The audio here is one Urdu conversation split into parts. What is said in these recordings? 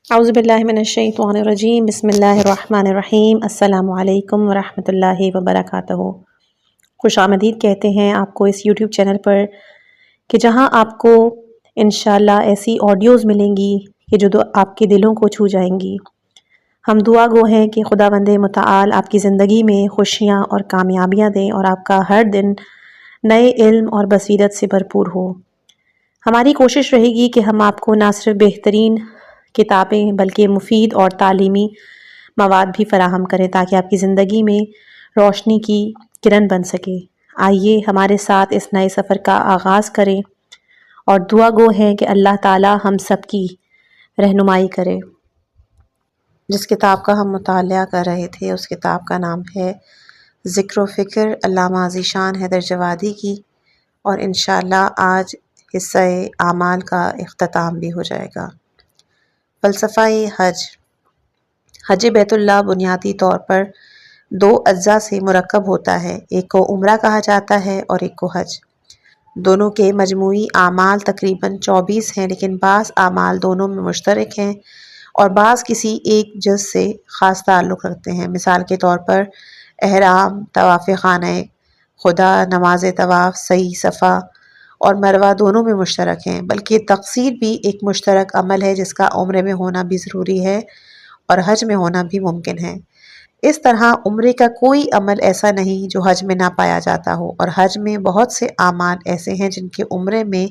اعوذ باللہ من الشیطان الرجیم بسم اللہ الرحمن الرحیم السلام علیکم ورحمۃ اللہ وبرکاتہ۔ خوش آمدید کہتے ہیں آپ کو اس یوٹیوب چینل پر کہ جہاں آپ کو انشاءاللہ ایسی آڈیوز ملیں گی کہ جو آپ کے دلوں کو چھو جائیں گی۔ ہم دعا گو ہیں کہ خداوند متعال آپ کی زندگی میں خوشیاں اور کامیابیاں دیں اور آپ کا ہر دن نئے علم اور بصیرت سے بھرپور ہو۔ ہماری کوشش رہے گی کہ ہم آپ کو نہ صرف بہترین کتابیں بلکہ مفید اور تعلیمی مواد بھی فراہم کریں تاکہ آپ کی زندگی میں روشنی کی کرن بن سکے۔ آئیے ہمارے ساتھ اس نئے سفر کا آغاز کریں اور دعا گو ہیں کہ اللہ تعالی ہم سب کی رہنمائی کرے۔ جس کتاب کا ہم مطالعہ کر رہے تھے اس کتاب کا نام ہے ذکر و فکر علامہ ذیشان حیدر جوادی کی، اور انشاءاللہ آج حصہ اعمال کا اختتام بھی ہو جائے گا۔ فلسفہ حج بیت اللہ بنیادی طور پر دو اجزاء سے مرکب ہوتا ہے، ایک کو عمرہ کہا جاتا ہے اور ایک کو حج۔ دونوں کے مجموعی اعمال تقریباً 24 ہیں، لیکن بعض اعمال دونوں میں مشترک ہیں اور بعض کسی ایک جز سے خاص تعلق رکھتے ہیں۔ مثال کے طور پر احرام، طواف خانہ خدا، نماز طواف، سعی صفا اور مروہ دونوں میں مشترک ہیں، بلکہ تقصیر بھی ایک مشترک عمل ہے جس کا عمرے میں ہونا بھی ضروری ہے اور حج میں ہونا بھی ممکن ہے۔ اس طرح عمرے کا کوئی عمل ایسا نہیں جو حج میں نہ پایا جاتا ہو، اور حج میں بہت سے اعمال ایسے ہیں جن کے عمرے میں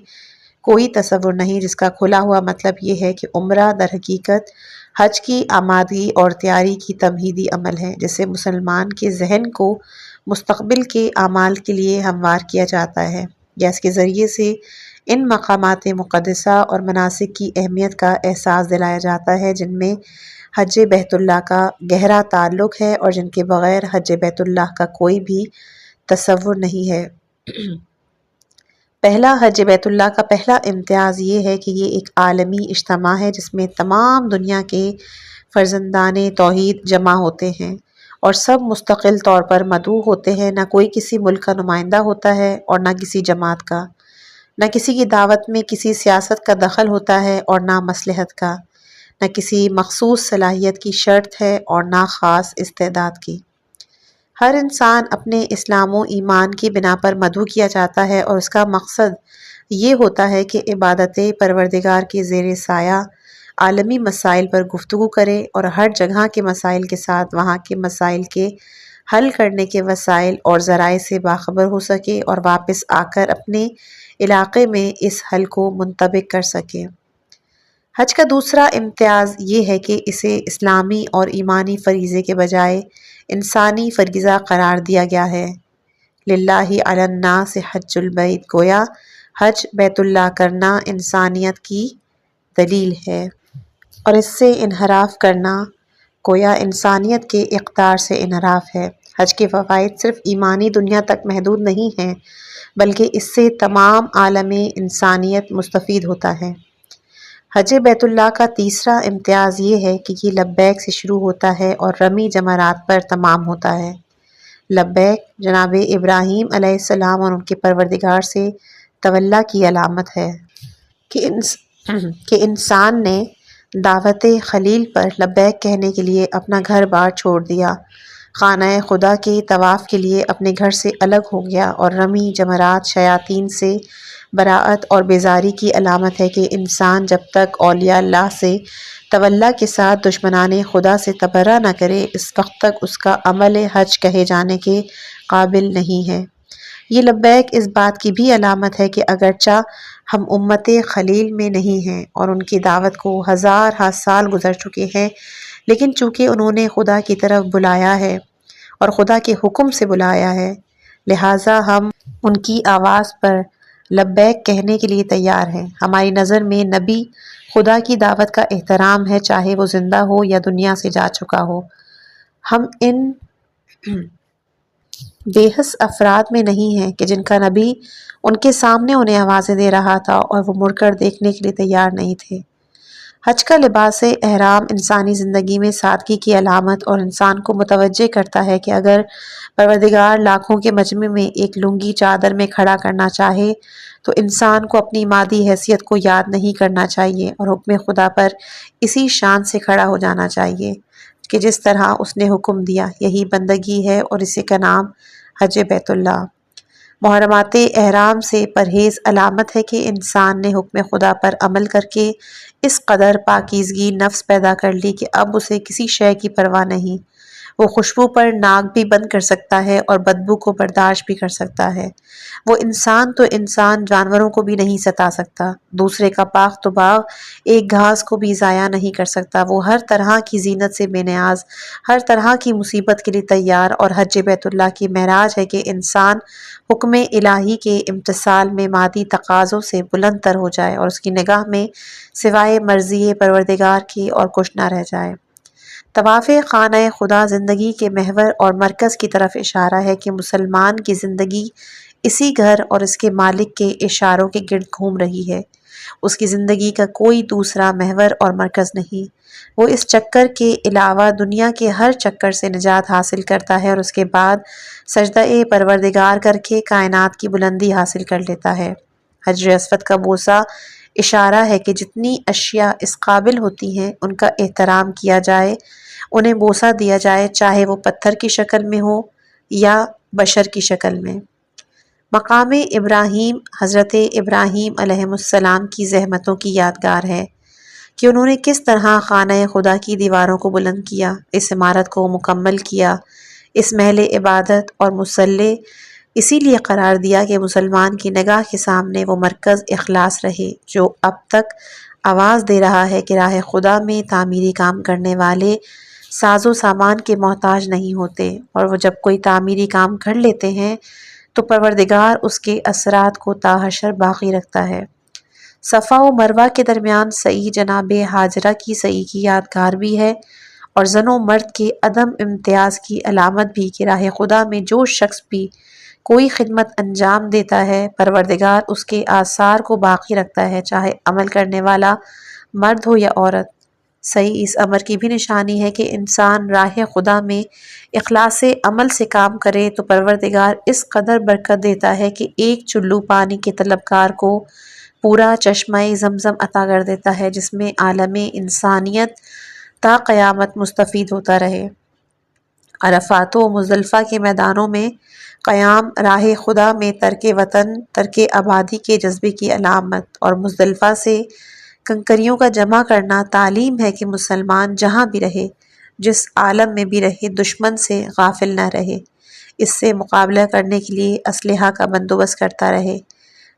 کوئی تصور نہیں، جس کا کھلا ہوا مطلب یہ ہے کہ عمرہ در حقیقت حج کی آمادگی اور تیاری کی تمہیدی عمل ہے، جس سے مسلمان کے ذہن کو مستقبل کے اعمال کے لیے ہموار کیا جاتا ہے یا اس کے ذریعے سے ان مقامات مقدسہ اور مناسک کی اہمیت کا احساس دلایا جاتا ہے جن میں حج بیت اللہ کا گہرا تعلق ہے اور جن کے بغیر حج بیت اللہ کا کوئی بھی تصور نہیں ہے۔ پہلا حج بیت اللہ کا پہلا امتیاز یہ ہے کہ یہ ایک عالمی اجتماع ہے جس میں تمام دنیا کے فرزندان توحید جمع ہوتے ہیں اور سب مستقل طور پر مدعو ہوتے ہیں۔ نہ کوئی کسی ملک کا نمائندہ ہوتا ہے اور نہ کسی جماعت کا، نہ کسی کی دعوت میں کسی سیاست کا دخل ہوتا ہے اور نہ مصلحت کا، نہ کسی مخصوص صلاحیت کی شرط ہے اور نہ خاص استعداد کی۔ ہر انسان اپنے اسلام و ایمان کی بنا پر مدعو کیا جاتا ہے اور اس کا مقصد یہ ہوتا ہے کہ عبادت پروردگار کے زیر سایہ عالمی مسائل پر گفتگو کرے اور ہر جگہ کے مسائل کے ساتھ وہاں کے مسائل کے حل کرنے کے وسائل اور ذرائع سے باخبر ہو سکے اور واپس آ کر اپنے علاقے میں اس حل کو منطبق کر سکے۔ حج کا دوسرا امتیاز یہ ہے کہ اسے اسلامی اور ایمانی فریضے کے بجائے انسانی فریضہ قرار دیا گیا ہے۔ للہ علی الناس حج البیت، گویا حج بیت اللہ کرنا انسانیت کی دلیل ہے، اور اس سے انحراف کرنا گویا انسانیت کے اقدار سے انحراف ہے۔ حج کے فوائد صرف ایمانی دنیا تک محدود نہیں ہیں، بلکہ اس سے تمام عالم انسانیت مستفید ہوتا ہے۔ حج بیت اللہ کا تیسرا امتیاز یہ ہے کہ یہ لبیک سے شروع ہوتا ہے اور رمی جمرات پر تمام ہوتا ہے۔ لبیک جناب ابراہیم علیہ السلام اور ان کے پروردگار سے تولا کی علامت ہے کہ انسان نے دعوت خلیل پر لبیک کہنے کے لیے اپنا گھر بار چھوڑ دیا، خانہ خدا کے طواف کے لیے اپنے گھر سے الگ ہو گیا، اور رمی جمرات شیاطین سے براعت اور بیزاری کی علامت ہے کہ انسان جب تک اولیاء اللہ سے تولا کے ساتھ دشمنان خدا سے تبرہ نہ کرے اس وقت تک اس کا عمل حج کہے جانے کے قابل نہیں ہے۔ یہ لبیک اس بات کی بھی علامت ہے کہ اگرچہ ہم امت خلیل میں نہیں ہیں اور ان کی دعوت کو ہزار سال گزر چکے ہیں، لیکن چونکہ انہوں نے خدا کی طرف بلایا ہے اور خدا کے حکم سے بلایا ہے، لہٰذا ہم ان کی آواز پر لبیک کہنے کے لیے تیار ہیں۔ ہماری نظر میں نبی خدا کی دعوت کا احترام ہے، چاہے وہ زندہ ہو یا دنیا سے جا چکا ہو۔ ہم ان بے حس افراد میں نہیں ہیں کہ جن کا نبی ان کے سامنے انہیں آوازیں دے رہا تھا اور وہ مڑ کر دیکھنے کے لیے تیار نہیں تھے۔ حج کا لباس احرام انسانی زندگی میں سادگی کی علامت اور انسان کو متوجہ کرتا ہے کہ اگر پروردگار لاکھوں کے مجمع میں ایک لنگی چادر میں کھڑا کرنا چاہے تو انسان کو اپنی مادی حیثیت کو یاد نہیں کرنا چاہیے اور حکم خدا پر اسی شان سے کھڑا ہو جانا چاہیے کہ جس طرح اس نے حکم دیا۔ یہی بندگی ہے اور اسی کا نام حج بیت اللہ۔ محرمات احرام سے پرہیز علامت ہے کہ انسان نے حکم خدا پر عمل کر کے اس قدر پاکیزگی نفس پیدا کر لی کہ اب اسے کسی شے کی پرواہ نہیں۔ وہ خوشبو پر ناک بھی بند کر سکتا ہے اور بدبو کو برداشت بھی کر سکتا ہے۔ وہ انسان تو انسان جانوروں کو بھی نہیں ستا سکتا، دوسرے کا باغ تو باغ ایک گھاس کو بھی ضائع نہیں کر سکتا۔ وہ ہر طرح کی زینت سے بے نیاز، ہر طرح کی مصیبت کے لیے تیار، اور حج بیت اللہ کی معراج ہے کہ انسان حکم الہی کے امتثال میں مادی تقاضوں سے بلند تر ہو جائے اور اس کی نگاہ میں سوائے مرضی پروردگار کی اور کچھ نہ رہ جائے۔ طواف خانہ خدا زندگی کے محور اور مرکز کی طرف اشارہ ہے کہ مسلمان کی زندگی اسی گھر اور اس کے مالک کے اشاروں کے گرد گھوم رہی ہے۔ اس کی زندگی کا کوئی دوسرا محور اور مرکز نہیں۔ وہ اس چکر کے علاوہ دنیا کے ہر چکر سے نجات حاصل کرتا ہے اور اس کے بعد سجدہ پروردگار کر کے کائنات کی بلندی حاصل کر لیتا ہے۔ حجر اسود کا بوسہ اشارہ ہے کہ جتنی اشیاء اس قابل ہوتی ہیں ان کا احترام کیا جائے، انہیں بوسہ دیا جائے، چاہے وہ پتھر کی شکل میں ہو یا بشر کی شکل میں۔ مقام ابراہیم حضرت ابراہیم علیہ السلام کی زحمتوں کی یادگار ہے کہ انہوں نے کس طرح خانہ خدا کی دیواروں کو بلند کیا، اس عمارت کو مکمل کیا، اس محل عبادت اور مصلی اسی لیے قرار دیا کہ مسلمان کی نگاہ کے سامنے وہ مرکز اخلاص رہے جو اب تک آواز دے رہا ہے کہ راہ خدا میں تعمیری کام کرنے والے ساز و سامان کے محتاج نہیں ہوتے، اور وہ جب کوئی تعمیری کام کر لیتے ہیں تو پروردگار اس کے اثرات کو تا حشر باقی رکھتا ہے۔ صفا و مروہ کے درمیان سعی جناب ہاجرہ کی سعی کی یادگار بھی ہے اور زن و مرد کے عدم امتیاز کی علامت بھی کہ راہ خدا میں جو شخص بھی کوئی خدمت انجام دیتا ہے پروردگار اس کے آثار کو باقی رکھتا ہے، چاہے عمل کرنے والا مرد ہو یا عورت۔ صحیح اس امر کی بھی نشانی ہے کہ انسان راہ خدا میں اخلاص عمل سے کام کرے تو پروردگار اس قدر برکت دیتا ہے کہ ایک چلو پانی کے طلبگار کو پورا چشمہ زمزم عطا کر دیتا ہے جس میں عالم انسانیت تا قیامت مستفید ہوتا رہے۔ عرفات و مزدلفہ کے میدانوں میں قیام راہ خدا میں ترک وطن، ترک آبادی کے جذبے کی علامت، اور مزدلفہ سے کنکریوں کا جمع کرنا تعلیم ہے کہ مسلمان جہاں بھی رہے، جس عالم میں بھی رہے، دشمن سے غافل نہ رہے، اس سے مقابلہ کرنے کے لیے اسلحہ کا بندوبست کرتا رہے۔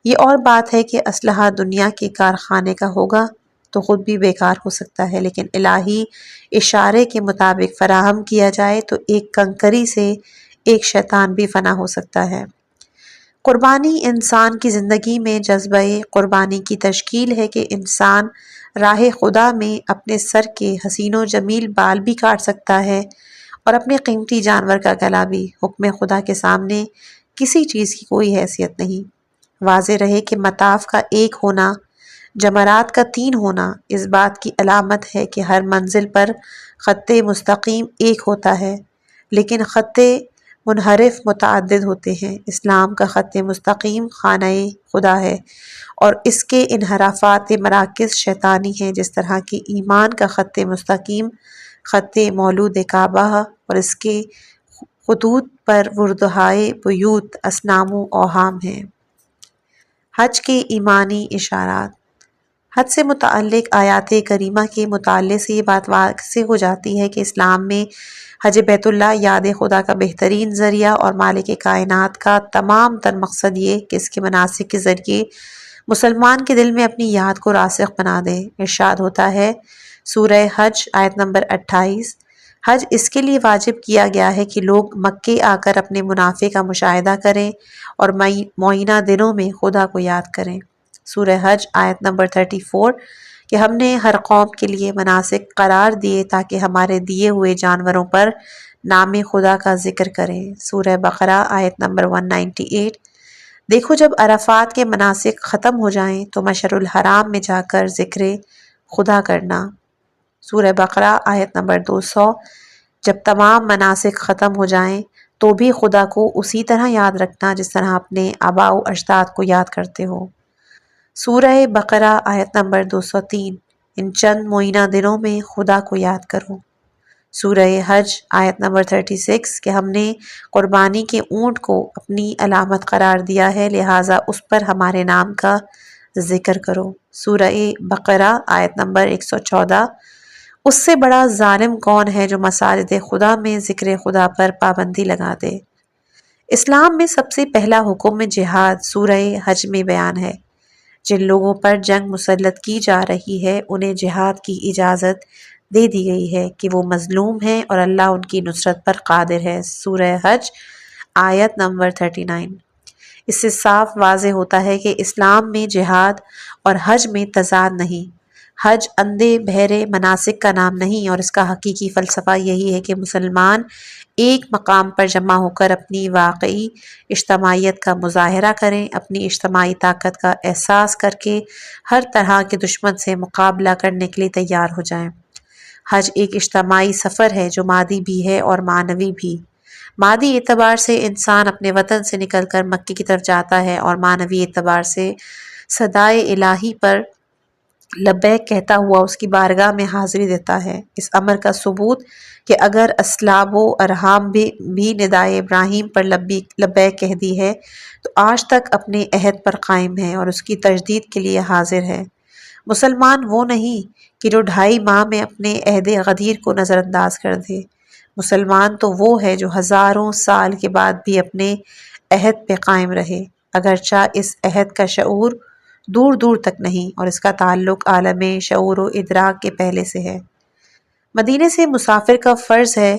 یہ اور بات ہے کہ اسلحہ دنیا کے کارخانے کا ہوگا تو خود بھی بیکار ہو سکتا ہے، لیکن الہی اشارے کے مطابق فراہم کیا جائے تو ایک کنکری سے ایک شیطان بھی فنا ہو سکتا ہے۔ قربانی انسان کی زندگی میں جذبہ قربانی کی تشکیل ہے کہ انسان راہ خدا میں اپنے سر کے حسین و جمیل بال بھی کاٹ سکتا ہے اور اپنے قیمتی جانور کا گلا بھی۔ حکم خدا کے سامنے کسی چیز کی کوئی حیثیت نہیں۔ واضح رہے کہ مطاف کا ایک ہونا، جمرات کا 3 ہونا اس بات کی علامت ہے کہ ہر منزل پر خط مستقیم ایک ہوتا ہے، لیکن خط منحرف متعدد ہوتے ہیں۔ اسلام کا خط مستقیم خانہ خدا ہے اور اس کے انحرافات مراکز شیطانی ہیں، جس طرح کہ ایمان کا خط مستقیم خط مولود کعبہ اور اس کے خطوط پر وردہائے بیوت اصنام و اوہام ہیں۔ حج کے ایمانی اشارات۔ حج سے متعلق آیات کریمہ کے مطالعے سے یہ بات واضح ہو جاتی ہے کہ اسلام میں حج بیت اللہ یاد خدا کا بہترین ذریعہ اور مالک کائنات کا تمام تر مقصد یہ کہ اس کے مناسک کے ذریعے مسلمان کے دل میں اپنی یاد کو راسخ بنا دے۔ ارشاد ہوتا ہے سورہ حج آیت نمبر 28، حج اس کے لیے واجب کیا گیا ہے کہ لوگ مکے آ کر اپنے منافع کا مشاہدہ کریں اور معینہ دنوں میں خدا کو یاد کریں۔ سورہ حج آیت نمبر 34 کہ ہم نے ہر قوم کے لیے مناسک قرار دیے تاکہ ہمارے دیے ہوئے جانوروں پر نام خدا کا ذکر کریں۔ سورہ بقرہ آیت نمبر 198 دیکھو جب عرفات کے مناسک ختم ہو جائیں تو مشعر الحرام میں جا کر ذکر خدا کرنا۔ سورہ بقرہ آیت نمبر 200۔ جب تمام مناسک ختم ہو جائیں تو بھی خدا کو اسی طرح یاد رکھنا جس طرح اپنے آباء و اجداد کو یاد کرتے ہو۔ سورہ بقرہ آیت نمبر 203۔ ان چند معینہ دنوں میں خدا کو یاد کرو۔ سورہ حج آیت نمبر 36 کہ ہم نے قربانی کے اونٹ کو اپنی علامت قرار دیا ہے، لہٰذا اس پر ہمارے نام کا ذکر کرو۔ سورہ بقرہ آیت نمبر 114۔ اس سے بڑا ظالم کون ہے جو مساجد خدا میں ذکر خدا پر پابندی لگا دے۔ اسلام میں سب سے پہلا حکم جہاد سورہ حج میں بیان ہے۔ جن لوگوں پر جنگ مسلط کی جا رہی ہے انہیں جہاد کی اجازت دے دی گئی ہے کہ وہ مظلوم ہیں اور اللہ ان کی نصرت پر قادر ہے۔ سورہ حج آیت نمبر 39۔ اس سے صاف واضح ہوتا ہے کہ اسلام میں جہاد اور حج میں تضاد نہیں۔ حج اندھے بہرے مناسک کا نام نہیں، اور اس کا حقیقی فلسفہ یہی ہے کہ مسلمان ایک مقام پر جمع ہو کر اپنی واقعی اجتماعیت کا مظاہرہ کریں، اپنی اجتماعی طاقت کا احساس کر کے ہر طرح کے دشمن سے مقابلہ کرنے کے لیے تیار ہو جائیں۔ حج ایک اجتماعی سفر ہے جو مادی بھی ہے اور معنوی بھی۔ مادی اعتبار سے انسان اپنے وطن سے نکل کر مکے کی طرف جاتا ہے اور معنوی اعتبار سے صدائے الہی پر لبیک کہتا ہوا اس کی بارگاہ میں حاضری دیتا ہے۔ اس امر کا ثبوت کہ اگر اسلاب و ارحام بھی ندائے ابراہیم پر لبیک کہہ دی ہے تو آج تک اپنے عہد پر قائم ہے اور اس کی تجدید کے لیے حاضر ہے۔ مسلمان وہ نہیں کہ جو 2.5 ماہ میں اپنے عہد غدیر کو نظر انداز کر دے۔ مسلمان تو وہ ہے جو ہزاروں سال کے بعد بھی اپنے عہد پہ قائم رہے، اگرچہ اس عہد کا شعور دور دور تک نہیں اور اس کا تعلق عالم شعور و ادراک کے پہلے سے ہے۔ مدینے سے مسافر کا فرض ہے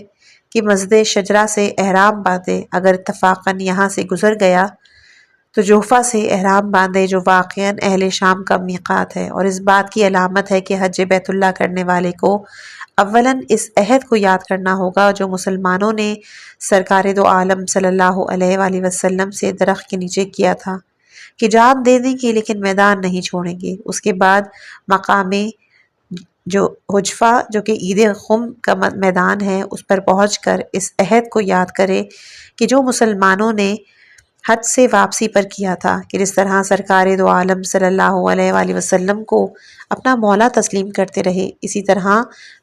کہ مسجد شجرہ سے احرام باندھے، اگر اتفاقاً یہاں سے گزر گیا تو جوفہ سے احرام باندھے جو واقعاً اہل شام کا میقات ہے، اور اس بات کی علامت ہے کہ حج بیت اللہ کرنے والے کو اولاً اس عہد کو یاد کرنا ہوگا جو مسلمانوں نے سرکار دو عالم صلی اللہ علیہ وآلہ وسلم سے درخت کے نیچے کیا تھا کہ جان دے دیں گے لیکن میدان نہیں چھوڑیں گے۔ اس کے بعد مقام جو حجفہ جو کہ عید خم کا میدان ہے اس پر پہنچ کر اس عہد کو یاد کرے کہ جو مسلمانوں نے حج سے واپسی پر کیا تھا، کہ جس طرح سرکار دو عالم صلی اللہ علیہ وآلہ وسلم کو اپنا مولا تسلیم کرتے رہے، اسی طرح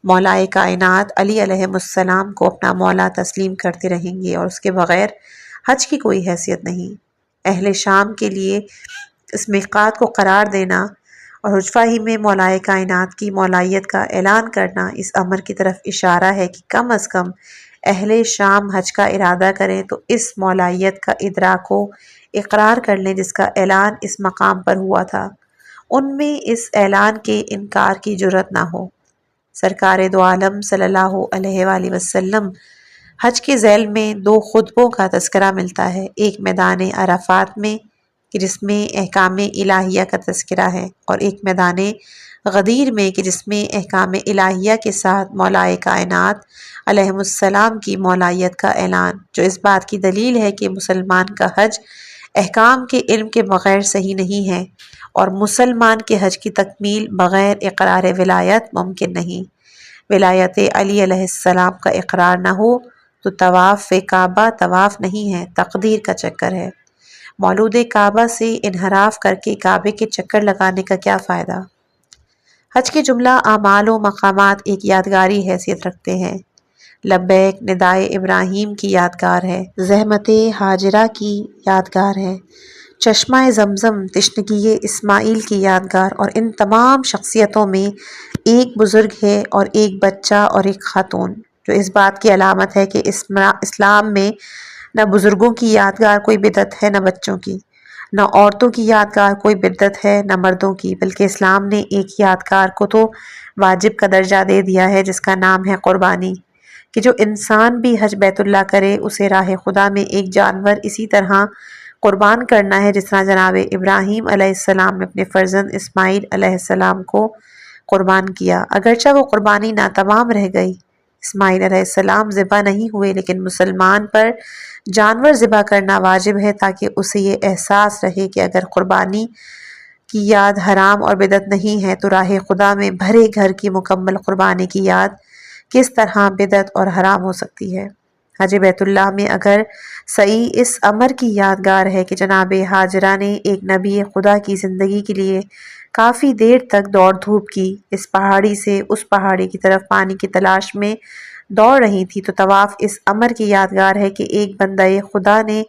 مولائے کائنات علی علیہ السلام کو اپنا مولا تسلیم کرتے رہیں گے، اور اس کے بغیر حج کی کوئی حیثیت نہیں۔ اہل شام کے لیے اس میقات کو قرار دینا اور حجفہ ہی میں مولائے کائنات کی مولائیت کا اعلان کرنا اس امر کی طرف اشارہ ہے کہ کم از کم اہل شام حج کا ارادہ کریں تو اس مولائیت کا ادراک و اقرار کر لیں جس کا اعلان اس مقام پر ہوا تھا، ان میں اس اعلان کے انکار کی جرات نہ ہو۔ سرکار دو عالم صلی اللہ علیہ وآلہ وسلم حج کے ذیل میں 2 خطبوں کا تذکرہ ملتا ہے، ایک میدان عرفات میں کہ جس میں احکام الہیہ کا تذکرہ ہے، اور ایک میدان غدیر میں کہ جس میں احکام الہیہ کے ساتھ مولائے کائنات علیہ السلام کی مولائیت کا اعلان، جو اس بات کی دلیل ہے کہ مسلمان کا حج احکام کے علم کے بغیر صحیح نہیں ہے، اور مسلمان کے حج کی تکمیل بغیر اقرار ولایت ممکن نہیں۔ ولایت علی علیہ السلام کا اقرار نہ ہو تو طواف کعبہ طواف نہیں ہے، تقدیر کا چکر ہے۔ مولود کعبہ سے انحراف کر کے کعبے کے چکر لگانے کا کیا فائدہ؟ حج کے جملہ اعمال و مقامات ایک یادگاری حیثیت رکھتے ہیں۔ لبیک ندائے ابراہیم کی یادگار ہے، زحمت ہاجرہ کی یادگار ہے، چشمہ زمزم تشنگی اسماعیل کی یادگار، اور ان تمام شخصیتوں میں ایک بزرگ ہے اور ایک بچہ اور ایک خاتون، جو اس بات کی علامت ہے کہ اسلام میں نہ بزرگوں کی یادگار کوئی بدعت ہے نہ بچوں کی، نہ عورتوں کی یادگار کوئی بدعت ہے نہ مردوں کی، بلکہ اسلام نے ایک یادگار کو تو واجب کا درجہ دے دیا ہے جس کا نام ہے قربانی، کہ جو انسان بھی حج بیت اللہ کرے اسے راہ خدا میں ایک جانور اسی طرح قربان کرنا ہے جس طرح جناب ابراہیم علیہ السلام نے اپنے فرزند اسماعیل علیہ السلام کو قربان کیا، اگرچہ وہ قربانی ناتمام رہ گئی۔ اسماعیل علیہ السلام ذبح نہیں ہوئے، لیکن مسلمان پر جانور ذبح کرنا واجب ہے تاکہ اسے یہ احساس رہے کہ اگر قربانی کی یاد حرام اور بدعت نہیں ہے تو راہ خدا میں بھرے گھر کی مکمل قربانی کی یاد کس طرح بدعت اور حرام ہو سکتی ہے؟ حج بیت اللہ میں اگر سعی اس امر کی یادگار ہے کہ جناب ہاجرہ نے ایک نبی خدا کی زندگی کے لیے کافی دیر تک دوڑ دھوپ کی، اس پہاڑی سے اس پہاڑی کی طرف پانی کی تلاش میں دوڑ رہی تھی، تو طواف اس امر کی یادگار ہے کہ ایک بندہ خدا نے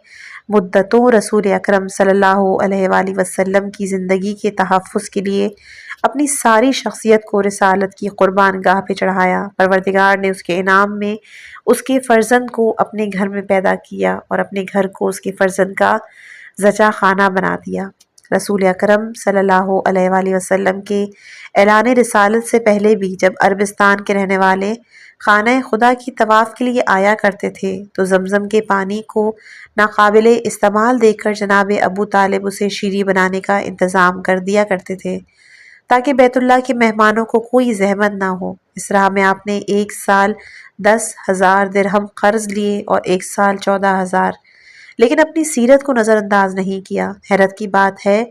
مدتوں رسول اکرم صلی اللہ علیہ وآلہ وسلم کی زندگی کے تحفظ کے لیے اپنی ساری شخصیت کو رسالت کی قربان گاہ پہ چڑھایا۔ پروردگار نے اس کے انعام میں اس کے فرزند کو اپنے گھر میں پیدا کیا اور اپنے گھر کو اس کے فرزند کا زچہ خانہ بنا دیا۔ رسول اکرم صلی اللہ علیہ وآلہ وسلم کے اعلان رسالت سے پہلے بھی جب عربستان کے رہنے والے خانہ خدا کی طواف کے لیے آیا کرتے تھے تو زمزم کے پانی کو ناقابل استعمال دیکھ کر جناب ابو طالب اسے شیریں بنانے کا انتظام کر دیا کرتے تھے تاکہ بیت اللہ کے مہمانوں کو کوئی زحمت نہ ہو۔ اس راہ میں آپ نے ایک سال 10,000 درہم قرض لیے اور ایک سال 14,000، لیکن اپنی سیرت کو نظر انداز نہیں کیا۔ حیرت کی بات ہے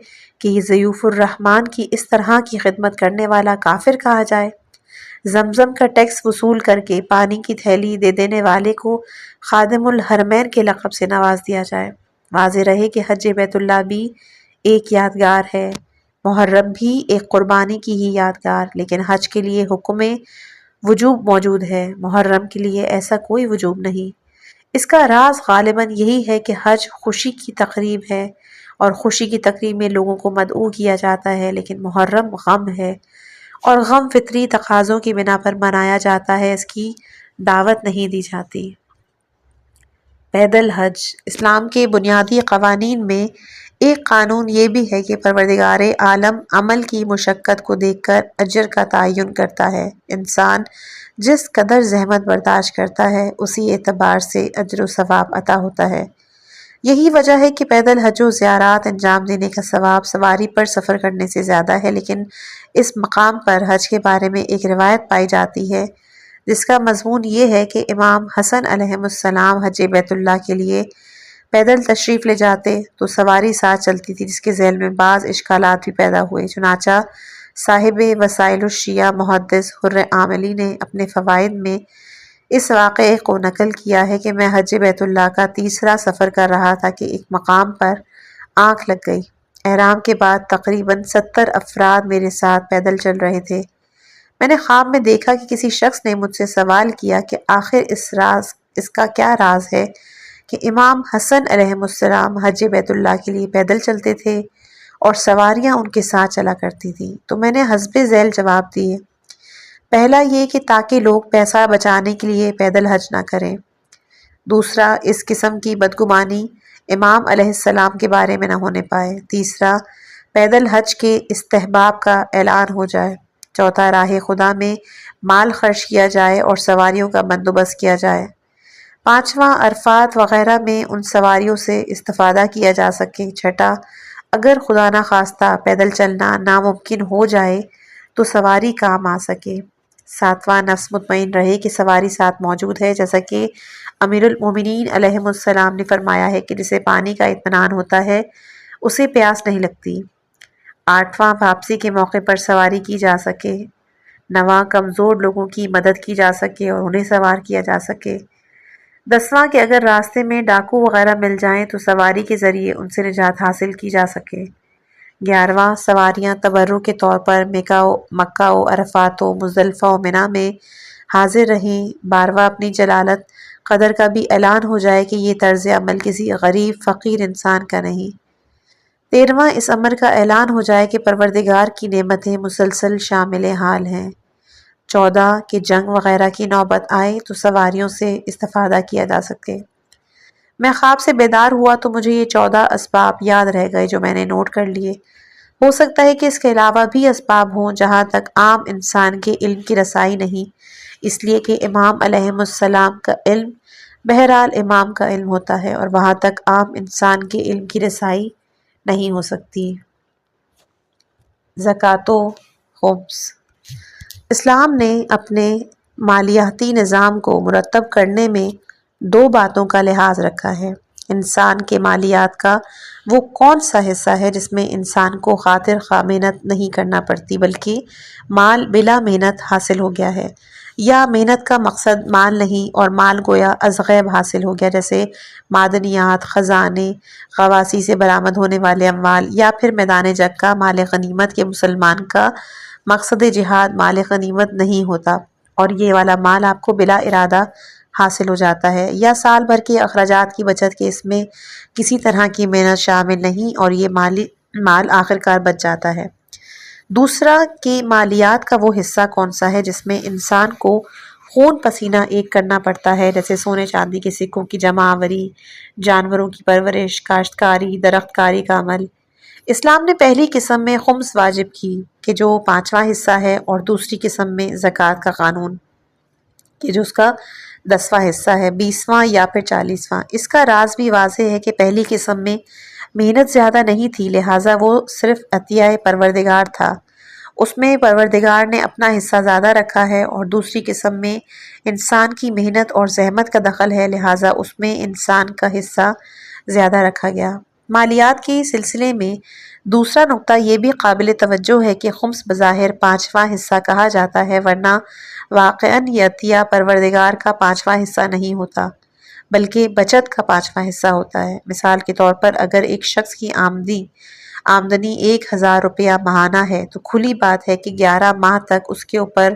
کہ یہ ضیوف الرحمن کی اس طرح کی خدمت کرنے والا کافر کہا جائے۔ زمزم کا ٹیکس وصول کر کے پانی کی تھیلی دے دینے والے کو خادم الحرمین کے لقب سے نواز دیا جائے۔ واضح رہے کہ حج بیت اللہ بھی ایک یادگار ہے، محرم بھی ایک قربانی کی ہی یادگار، لیکن حج کے لیے حکم وجوب موجود ہے، محرم کے لیے ایسا کوئی وجوب نہیں۔ اس کا راز غالباً یہی ہے کہ حج خوشی کی تقریب ہے اور خوشی کی تقریب میں لوگوں کو مدعو کیا جاتا ہے، لیکن محرم غم ہے اور غم فطری تقاضوں کی بنا پر منایا جاتا ہے، اس کی دعوت نہیں دی جاتی۔ پیدل حج اسلام کے بنیادی قوانین میں ایک قانون یہ بھی ہے کہ پروردگار عالم عمل کی مشقت کو دیکھ کر اجر کا تعین کرتا ہے۔ انسان جس قدر زحمت برداشت کرتا ہے اسی اعتبار سے اجر و ثواب عطا ہوتا ہے۔ یہی وجہ ہے کہ پیدل حج و زیارات انجام دینے کا ثواب سواری پر سفر کرنے سے زیادہ ہے، لیکن اس مقام پر حج کے بارے میں ایک روایت پائی جاتی ہے جس کا مضمون یہ ہے کہ امام حسن علیہ السلام حج بیت اللہ کے لیے پیدل تشریف لے جاتے تو سواری ساتھ چلتی تھی، جس کے ذیل میں بعض اشکالات بھی پیدا ہوئے۔ چنانچہ صاحب وسائل الشیعہ محدث حر عاملی نے اپنے فوائد میں اس واقعے کو نقل کیا ہے کہ میں حج بیت اللہ کا تیسرا سفر کر رہا تھا کہ ایک مقام پر آنکھ لگ گئی۔ احرام کے بعد تقریباً 70 افراد میرے ساتھ پیدل چل رہے تھے۔ میں نے خواب میں دیکھا کہ کسی شخص نے مجھ سے سوال کیا کہ آخر اس کا کیا راز ہے کہ امام حسن علیہ السلام حج بیت اللہ کے لیے پیدل چلتے تھے اور سواریاں ان کے ساتھ چلا کرتی تھیں۔ تو میں نے حسب ذیل جواب دیے، پہلا یہ کہ تاکہ لوگ پیسہ بچانے کے لیے پیدل حج نہ کریں، دوسرا اس قسم کی بدگمانی امام علیہ السلام کے بارے میں نہ ہونے پائے، تیسرا پیدل حج کے استحباب کا اعلان ہو جائے، چوتھا راہ خدا میں مال خرچ کیا جائے اور سواریوں کا بندوبست کیا جائے، پانچواں عرفات وغیرہ میں ان سواریوں سے استفادہ کیا جا سکے، چھٹا اگر خدا نہ خواستہ پیدل چلنا ناممکن ہو جائے تو سواری کام آ سکے، ساتواں نفس مطمئن رہے کہ سواری ساتھ موجود ہے، جیسا کہ امیر المومنین علیہ السلام نے فرمایا ہے کہ جسے پانی کا اطمینان ہوتا ہے اسے پیاس نہیں لگتی، آٹھواں واپسی کے موقع پر سواری کی جا سکے، نواں کمزور لوگوں کی مدد کی جا سکے اور انہیں سوار کیا جا سکے، دسواں کہ اگر راستے میں ڈاکو وغیرہ مل جائیں تو سواری کے ذریعے ان سے نجات حاصل کی جا سکے، گیارہواں سواریاں تبرک کے طور پر مکہ و عرفات و مزدلفہ و منی میں حاضر رہیں، بارہواں اپنی جلالت قدر کا بھی اعلان ہو جائے کہ یہ طرز عمل کسی غریب فقیر انسان کا نہیں، تیرہواں اس امر کا اعلان ہو جائے کہ پروردگار کی نعمتیں مسلسل شامل حال ہیں، چودہ کہ جنگ وغیرہ کی نوبت آئے تو سواریوں سے استفادہ کیا جا سکے۔ میں خواب سے بیدار ہوا تو مجھے یہ 14 اسباب یاد رہ گئے جو میں نے نوٹ کر لیے، ہو سکتا ہے کہ اس کے علاوہ بھی اسباب ہوں جہاں تک عام انسان کے علم کی رسائی نہیں، اس لیے کہ امام علیہ السلام کا علم بہرحال امام کا علم ہوتا ہے اور وہاں تک عام انسان کے علم کی رسائی نہیں ہو سکتی۔ زکوٰۃ و خمس اسلام نے اپنے مالیاتی نظام کو مرتب کرنے میں دو باتوں کا لحاظ رکھا ہے، انسان کے مالیات کا وہ کون سا حصہ ہے جس میں انسان کو خاطر خواہ محنت نہیں کرنا پڑتی بلکہ مال بلا محنت حاصل ہو گیا ہے، یا محنت کا مقصد مال نہیں اور مال گویا از غیب حاصل ہو گیا، جیسے معدنیات، خزانے، خواصی سے برآمد ہونے والے اموال، یا پھر میدان جنگ کا مال غنیمت کے مسلمان کا مقصد جہاد مال غنیمت نہیں ہوتا اور یہ والا مال آپ کو بلا ارادہ حاصل ہو جاتا ہے، یا سال بھر کے اخراجات کی بچت کے اس میں کسی طرح کی محنت شامل نہیں اور یہ مال آخرکار بچ جاتا ہے۔ دوسرا کہ مالیات کا وہ حصہ کون سا ہے جس میں انسان کو خون پسینہ ایک کرنا پڑتا ہے، جیسے سونے چاندی کے سکوں کی جمع آوری، جانوروں کی پرورش، کاشتکاری، درخت کاری کا عمل۔ اسلام نے پہلی قسم میں خمس واجب کی کہ جو پانچواں حصہ ہے، اور دوسری قسم میں زکوٰۃ کا قانون کہ جو اس کا 10واں حصہ ہے، 20واں یا پھر 40واں۔ اس کا راز بھی واضح ہے کہ پہلی قسم میں محنت زیادہ نہیں تھی، لہٰذا وہ صرف عطیہ پروردگار تھا، اس میں پروردگار نے اپنا حصہ زیادہ رکھا ہے، اور دوسری قسم میں انسان کی محنت اور زحمت کا دخل ہے، لہٰذا اس میں انسان کا حصہ زیادہ رکھا گیا۔ مالیات کے سلسلے میں دوسرا نقطہ یہ بھی قابل توجہ ہے کہ خمس بظاہر پانچواں حصہ کہا جاتا ہے، ورنہ واقعاً یہ عطیہ پروردگار کا پانچواں حصہ نہیں ہوتا بلکہ بچت کا پانچواں حصہ ہوتا ہے۔ مثال کے طور پر اگر ایک شخص کی آمدنی 1000 روپیہ ماہانہ ہے تو کھلی بات ہے کہ 11 ماہ تک اس کے اوپر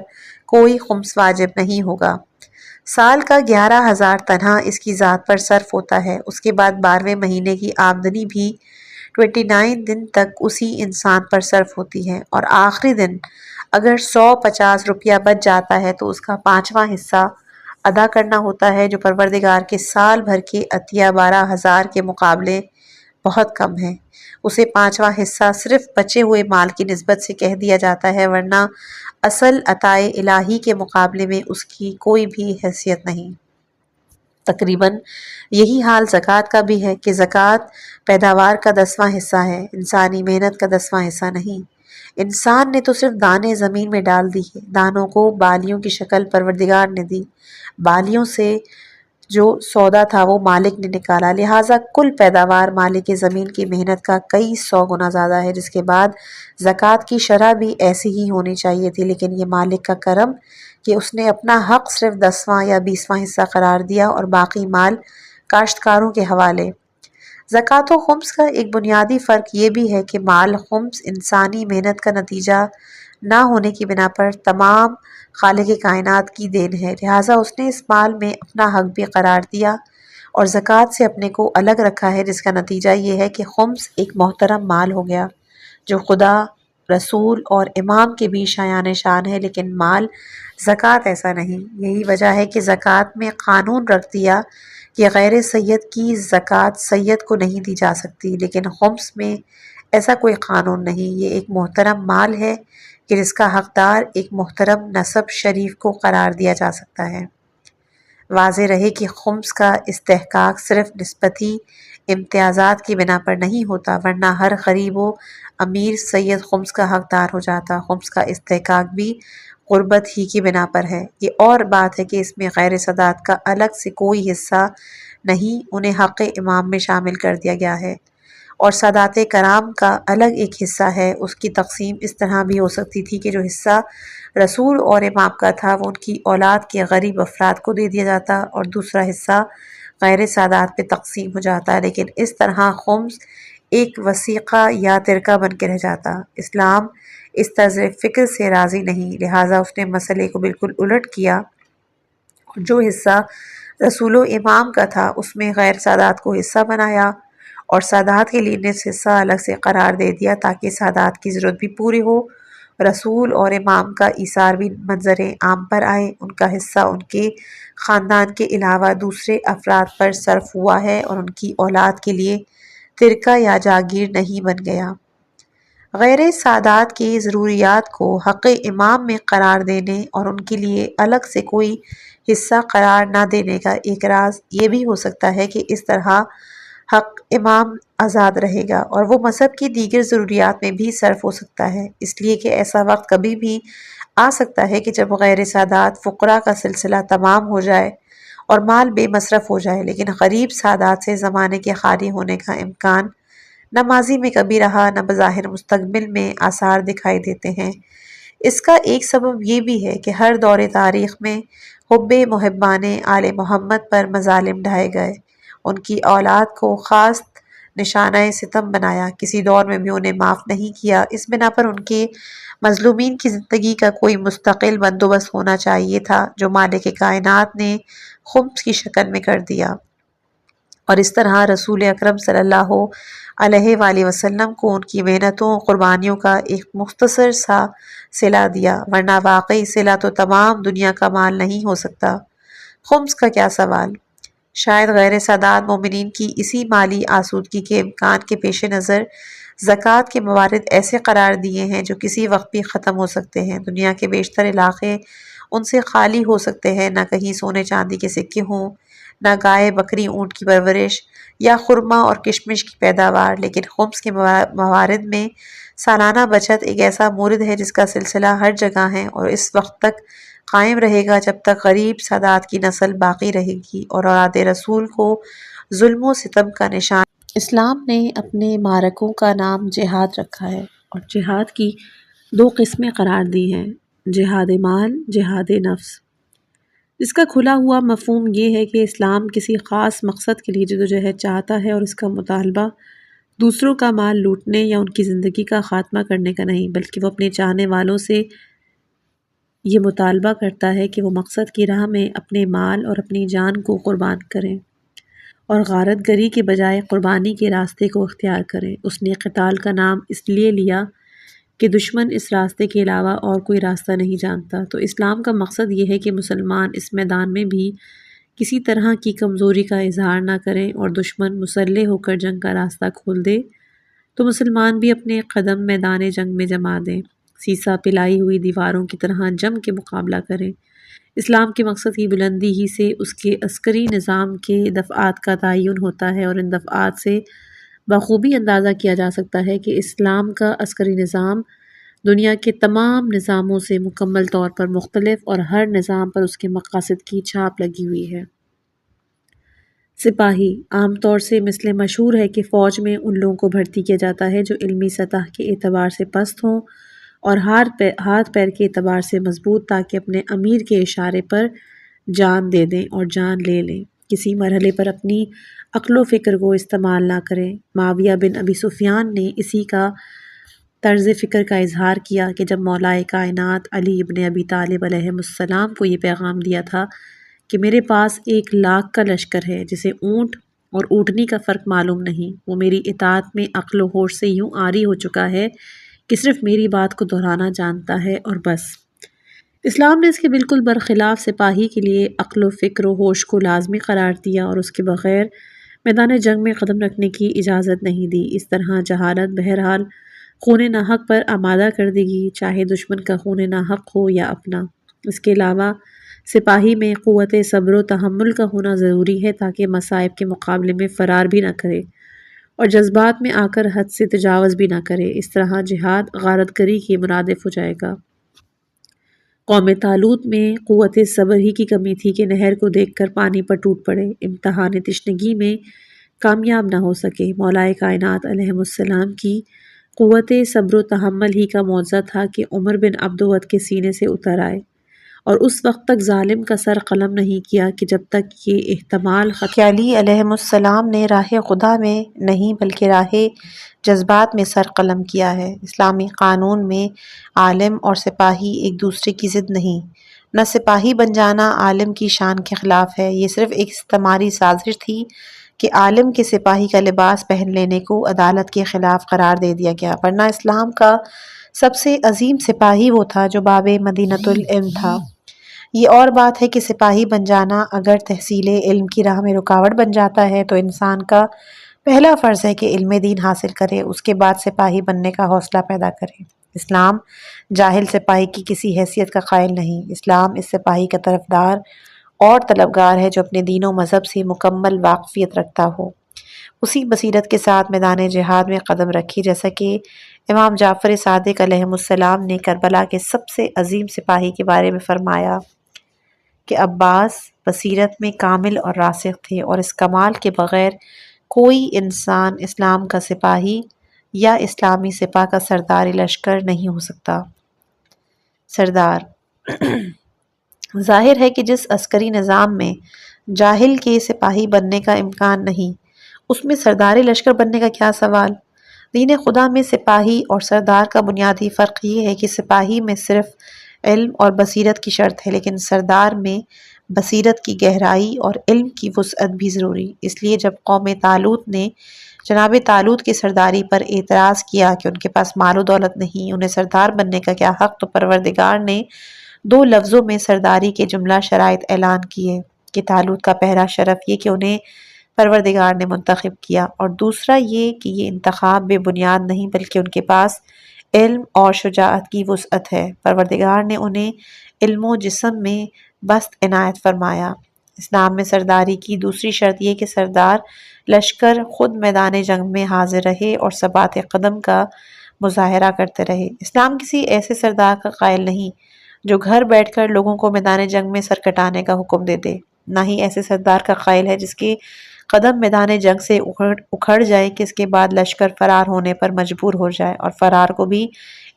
کوئی خمس واجب نہیں ہوگا۔ سال کا 11,000 تنہا اس کی ذات پر صرف ہوتا ہے، اس کے بعد 12ویں مہینے کی آمدنی بھی 29 دن تک اسی انسان پر صرف ہوتی ہے، اور آخری دن اگر 150 روپیہ بچ جاتا ہے تو اس کا پانچواں حصہ ادا کرنا ہوتا ہے، جو پروردگار کے سال بھر کے عطیہ 12,000 کے مقابلے بہت کم ہے۔ اسے پانچواں حصہ صرف بچے ہوئے مال کی نسبت سے کہہ دیا جاتا ہے، ورنہ اصل عطائے الہی کے مقابلے میں اس کی کوئی بھی حیثیت نہیں۔ تقریباً یہی حال زکوٰۃ کا بھی ہے کہ زکوٰۃ پیداوار کا 10واں حصہ ہے، انسانی محنت کا 10واں حصہ نہیں۔ انسان نے تو صرف دانے زمین میں ڈال دی ہے، دانوں کو بالیوں کی شکل پروردگار نے دی، بالیوں سے جو سودا تھا وہ مالک نے نکالا، لہٰذا کل پیداوار مالک زمین کی محنت کا کئی 100 گنا زیادہ ہے، جس کے بعد زکوٰۃ کی شرح بھی ایسی ہی ہونی چاہیے تھی، لیکن یہ مالک کا کرم کہ اس نے اپنا حق صرف 10واں یا 20واں حصہ قرار دیا اور باقی مال کاشتکاروں کے حوالے۔ زکوٰۃ و خمس کا ایک بنیادی فرق یہ بھی ہے کہ مال خمس انسانی محنت کا نتیجہ نہ ہونے کی بنا پر تمام خالق کائنات کی دین ہے، لہٰذا اس نے اس مال میں اپنا حق بھی قرار دیا اور زکوٰۃ سے اپنے کو الگ رکھا ہے، جس کا نتیجہ یہ ہے کہ خمس ایک محترم مال ہو گیا جو خدا، رسول اور امام کے بھی شایان شان ہے، لیکن مال زکوٰۃ ایسا نہیں۔ یہی وجہ ہے کہ زکوٰۃ میں قانون رکھ دیا کہ غیر سید کی زکوٰۃ سید کو نہیں دی جا سکتی، لیکن خمس میں ایسا کوئی قانون نہیں، یہ ایک محترم مال ہے کہ جس کا حقدار ایک محترم نسب شریف کو قرار دیا جا سکتا ہے۔ واضح رہے کہ خمس کا استحقاق صرف نسبتی امتیازات کی بنا پر نہیں ہوتا، ورنہ ہر غریب و امیر سید خمس کا حقدار ہو جاتا۔ خمس کا استحقاق بھی قربت ہی کی بنا پر ہے۔ یہ اور بات ہے کہ اس میں غیر سادات کا الگ سے کوئی حصہ نہیں، انہیں حق امام میں شامل کر دیا گیا ہے، اور سادات کرام کا الگ ایک حصہ ہے۔ اس کی تقسیم اس طرح بھی ہو سکتی تھی کہ جو حصہ رسول اور امام کا تھا وہ ان کی اولاد کے غریب افراد کو دے دیا جاتا اور دوسرا حصہ غیر سادات پہ تقسیم ہو جاتا، لیکن اس طرح خمس ایک وثیقہ یا ترکہ بن کے رہ جاتا۔ اسلام اس طرز فکر سے راضی نہیں، لہٰذا اس نے مسئلے کو بالکل الٹ کیا اور جو حصہ رسول و امام کا تھا اس میں غیر سادات کو حصہ بنایا اور سادات کے لیے نصف حصہ الگ سے قرار دے دیا تاکہ سادات کی ضرورت بھی پوری ہو، رسول اور امام کا ایثار بھی منظر عام پر آئے، ان کا حصہ ان کے خاندان کے علاوہ دوسرے افراد پر صرف ہوا ہے اور ان کی اولاد کے لیے ترکہ یا جاگیر نہیں بن گیا۔ غیر سادات کی ضروریات کو حق امام میں قرار دینے اور ان کے لیے الگ سے کوئی حصہ قرار نہ دینے کا ایک راز یہ بھی ہو سکتا ہے کہ اس طرح حق امام آزاد رہے گا اور وہ مذہب کی دیگر ضروریات میں بھی صرف ہو سکتا ہے، اس لیے کہ ایسا وقت کبھی بھی آ سکتا ہے کہ جب غیر سادات فقراء کا سلسلہ تمام ہو جائے اور مال بے مصرف ہو جائے، لیکن غریب سادات سے زمانے کے خالی ہونے کا امکان نہ ماضی میں کبھی رہا، نہ بظاہر مستقبل میں آثار دکھائی دیتے ہیں۔ اس کا ایک سبب یہ بھی ہے کہ ہر دور تاریخ میں حب محبان آل محمد پر مظالم ڈھائے گئے، ان کی اولاد کو خاص نشانہ ستم بنایا، کسی دور میں بھی انہیں معاف نہیں کیا۔ اس بنا پر ان کے مظلومین کی زندگی کا کوئی مستقل بندوبست ہونا چاہیے تھا، جو مالک کائنات نے خمس کی شکل میں کر دیا، اور اس طرح رسول اکرم صلی اللہ علیہ وآلہ وسلم کو ان کی محنتوں قربانیوں کا ایک مختصر سا صلہ دیا، ورنہ واقعی صلہ تو تمام دنیا کا مال نہیں ہو سکتا۔ خمس کا کیا سوال؟ شاید غیر سادات مومنین کی اسی مالی آسودگی کے امکان کے پیش نظر زکوٰۃ کے موارد ایسے قرار دیے ہیں جو کسی وقت بھی ختم ہو سکتے ہیں۔ دنیا کے بیشتر علاقے ان سے خالی ہو سکتے ہیں، نہ کہیں سونے چاندی کے سکے ہوں، نہ گائے بکری اونٹ کی پرورش یا خرما اور کشمش کی پیداوار، لیکن خمس کے موارد میں سالانہ بچت ایک ایسا مورد ہے جس کا سلسلہ ہر جگہ ہے اور اس وقت تک قائم رہے گا جب تک غریب سادات کی نسل باقی رہے گی اور اولاد رسول کو ظلم و ستم کا نشان۔ اسلام نے اپنے معرکوں کا نام جہاد رکھا ہے اور جہاد کی دو قسمیں قرار دی ہیں، جہاد مال، جہاد نفس۔ اس کا کھلا ہوا مفہوم یہ ہے کہ اسلام کسی خاص مقصد کے لیے جدوجہد چاہتا ہے اور اس کا مطالبہ دوسروں کا مال لوٹنے یا ان کی زندگی کا خاتمہ کرنے کا نہیں، بلکہ وہ اپنے چاہنے والوں سے یہ مطالبہ کرتا ہے کہ وہ مقصد کی راہ میں اپنے مال اور اپنی جان کو قربان کریں اور غارت گری کے بجائے قربانی کے راستے کو اختیار کریں۔ اس نے قتال کا نام اس لیے لیا کہ دشمن اس راستے کے علاوہ اور کوئی راستہ نہیں جانتا۔ تو اسلام کا مقصد یہ ہے کہ مسلمان اس میدان میں بھی کسی طرح کی کمزوری کا اظہار نہ کریں اور دشمن مسلح ہو کر جنگ کا راستہ کھول دے تو مسلمان بھی اپنے قدم میدان جنگ میں جما دیں، سیسا پلائی ہوئی دیواروں کی طرح جم کے مقابلہ کریں۔ اسلام کے مقصد کی بلندی ہی سے اس کے عسکری نظام کے دفعات کا تعین ہوتا ہے، اور ان دفعات سے بخوبی اندازہ کیا جا سکتا ہے کہ اسلام کا عسکری نظام دنیا کے تمام نظاموں سے مکمل طور پر مختلف اور ہر نظام پر اس کے مقاصد کی چھاپ لگی ہوئی ہے۔ سپاہی عام طور سے مثل مشہور ہے کہ فوج میں ان لوگوں کو بھرتی کیا جاتا ہے جو علمی سطح کے اعتبار سے پست ہوں اور ہاتھ پیر کے اعتبار سے مضبوط، تاکہ اپنے امیر کے اشارے پر جان دے دیں اور جان لے لیں، کسی مرحلے پر اپنی عقل و فکر کو استعمال نہ کریں۔ معاویہ بن ابی سفیان نے اسی کا طرز فکر کا اظہار کیا کہ جب مولائے کائنات علی ابن ابی طالب علیہ السلام کو یہ پیغام دیا تھا کہ میرے پاس 1,00,000 کا لشکر ہے جسے اونٹ اور اونٹنی کا فرق معلوم نہیں، وہ میری اطاعت میں عقل و ہوش سے یوں عاری ہو چکا ہے کہ صرف میری بات کو دہرانا جانتا ہے اور بس۔ اسلام نے اس کے بالکل برخلاف سپاہی کے لیے عقل و فکر و ہوش کو لازمی قرار دیا اور اس کے بغیر میدان جنگ میں قدم رکھنے کی اجازت نہیں دی۔ اس طرح جہالت بہرحال خون ناحق پر آمادہ کر دے گی، چاہے دشمن کا خون ناحق ہو یا اپنا۔ اس کے علاوہ سپاہی میں قوت صبر و تحمل کا ہونا ضروری ہے تاکہ مصائب کے مقابلے میں فرار بھی نہ کرے اور جذبات میں آ کر حد سے تجاوز بھی نہ کرے۔ اس طرح جہاد غارت گری کے مرادف ہو جائے گا۔ قوم طالوت میں قوت صبر ہی کی کمی تھی کہ نہر کو دیکھ کر پانی پر ٹوٹ پڑے، امتحان تشنگی میں کامیاب نہ ہو سکے۔ مولائے کائنات علیہ السلام کی قوت صبر و تحمل ہی کا معجزہ تھا کہ عمر بن عبد ود کے سینے سے اتر آئے اور اس وقت تک ظالم کا سر قلم نہیں کیا کہ جب تک یہ احتمال کہ علی علیہ السلام نے راہ خدا میں نہیں بلکہ راہ جذبات میں سر قلم کیا ہے۔ اسلامی قانون میں عالم اور سپاہی ایک دوسرے کی ضد نہیں، نہ سپاہی بن جانا عالم کی شان کے خلاف ہے، یہ صرف ایک استعماری سازش تھی کہ عالم کے سپاہی کا لباس پہن لینے کو عدالت کے خلاف قرار دے دیا گیا، ورنہ اسلام کا سب سے عظیم سپاہی وہ تھا جو باب مدینۃ العلم تھا۔ یہ اور بات ہے کہ سپاہی بن جانا اگر تحصیل علم کی راہ میں رکاوٹ بن جاتا ہے تو انسان کا پہلا فرض ہے کہ علم دین حاصل کرے، اس کے بعد سپاہی بننے کا حوصلہ پیدا کرے۔ اسلام جاہل سپاہی کی کسی حیثیت کا قائل نہیں، اسلام اس سپاہی کا طرفدار اور طلبگار ہے جو اپنے دین و مذہب سے مکمل واقفیت رکھتا ہو، اسی بصیرت کے ساتھ میدان جہاد میں قدم رکھے، جیسا کہ امام جعفر صادق علیہ السلام نے کربلا کے سب سے عظیم سپاہی کے بارے میں فرمایا کہ عباس بصیرت میں کامل اور راسخ تھے اور اس کمال کے بغیر کوئی انسان اسلام کا سپاہی یا اسلامی سپاہ کا سردار لشکر نہیں ہو سکتا۔ سردار ظاہر ہے کہ جس عسکری نظام میں جاہل کے سپاہی بننے کا امکان نہیں، اس میں سردار لشکر بننے کا کیا سوال؟ دین خدا میں سپاہی اور سردار کا بنیادی فرق یہ ہے کہ سپاہی میں صرف علم اور بصیرت کی شرط ہے، لیکن سردار میں بصیرت کی گہرائی اور علم کی وسعت بھی ضروری۔ اس لیے جب قوم طالوت نے جناب طالوت کی سرداری پر اعتراض کیا کہ ان کے پاس مال و دولت نہیں، انہیں سردار بننے کا کیا حق، تو پروردگار نے 2 لفظوں میں سرداری کے جملہ شرائط اعلان کیے کہ طالوت کا پہلا شرف یہ کہ انہیں پروردگار نے منتخب کیا، اور دوسرا یہ کہ یہ انتخاب بے بنیاد نہیں بلکہ ان کے پاس علم اور شجاعت کی وسعت ہے۔ پروردگار نے انہیں علم و جسم میں بسط عنایت فرمایا۔ اسلام میں سرداری کی دوسری شرط یہ کہ سردار لشکر خود میدان جنگ میں حاضر رہے اور ثبات قدم کا مظاہرہ کرتے رہے۔ اسلام کسی ایسے سردار کا قائل نہیں جو گھر بیٹھ کر لوگوں کو میدان جنگ میں سر کٹانے کا حکم دے دے، نہ ہی ایسے سردار کا قائل ہے جس کے قدم میدان جنگ سے اکھڑ جائے کہ اس کے بعد لشکر فرار ہونے پر مجبور ہو جائے اور فرار کو بھی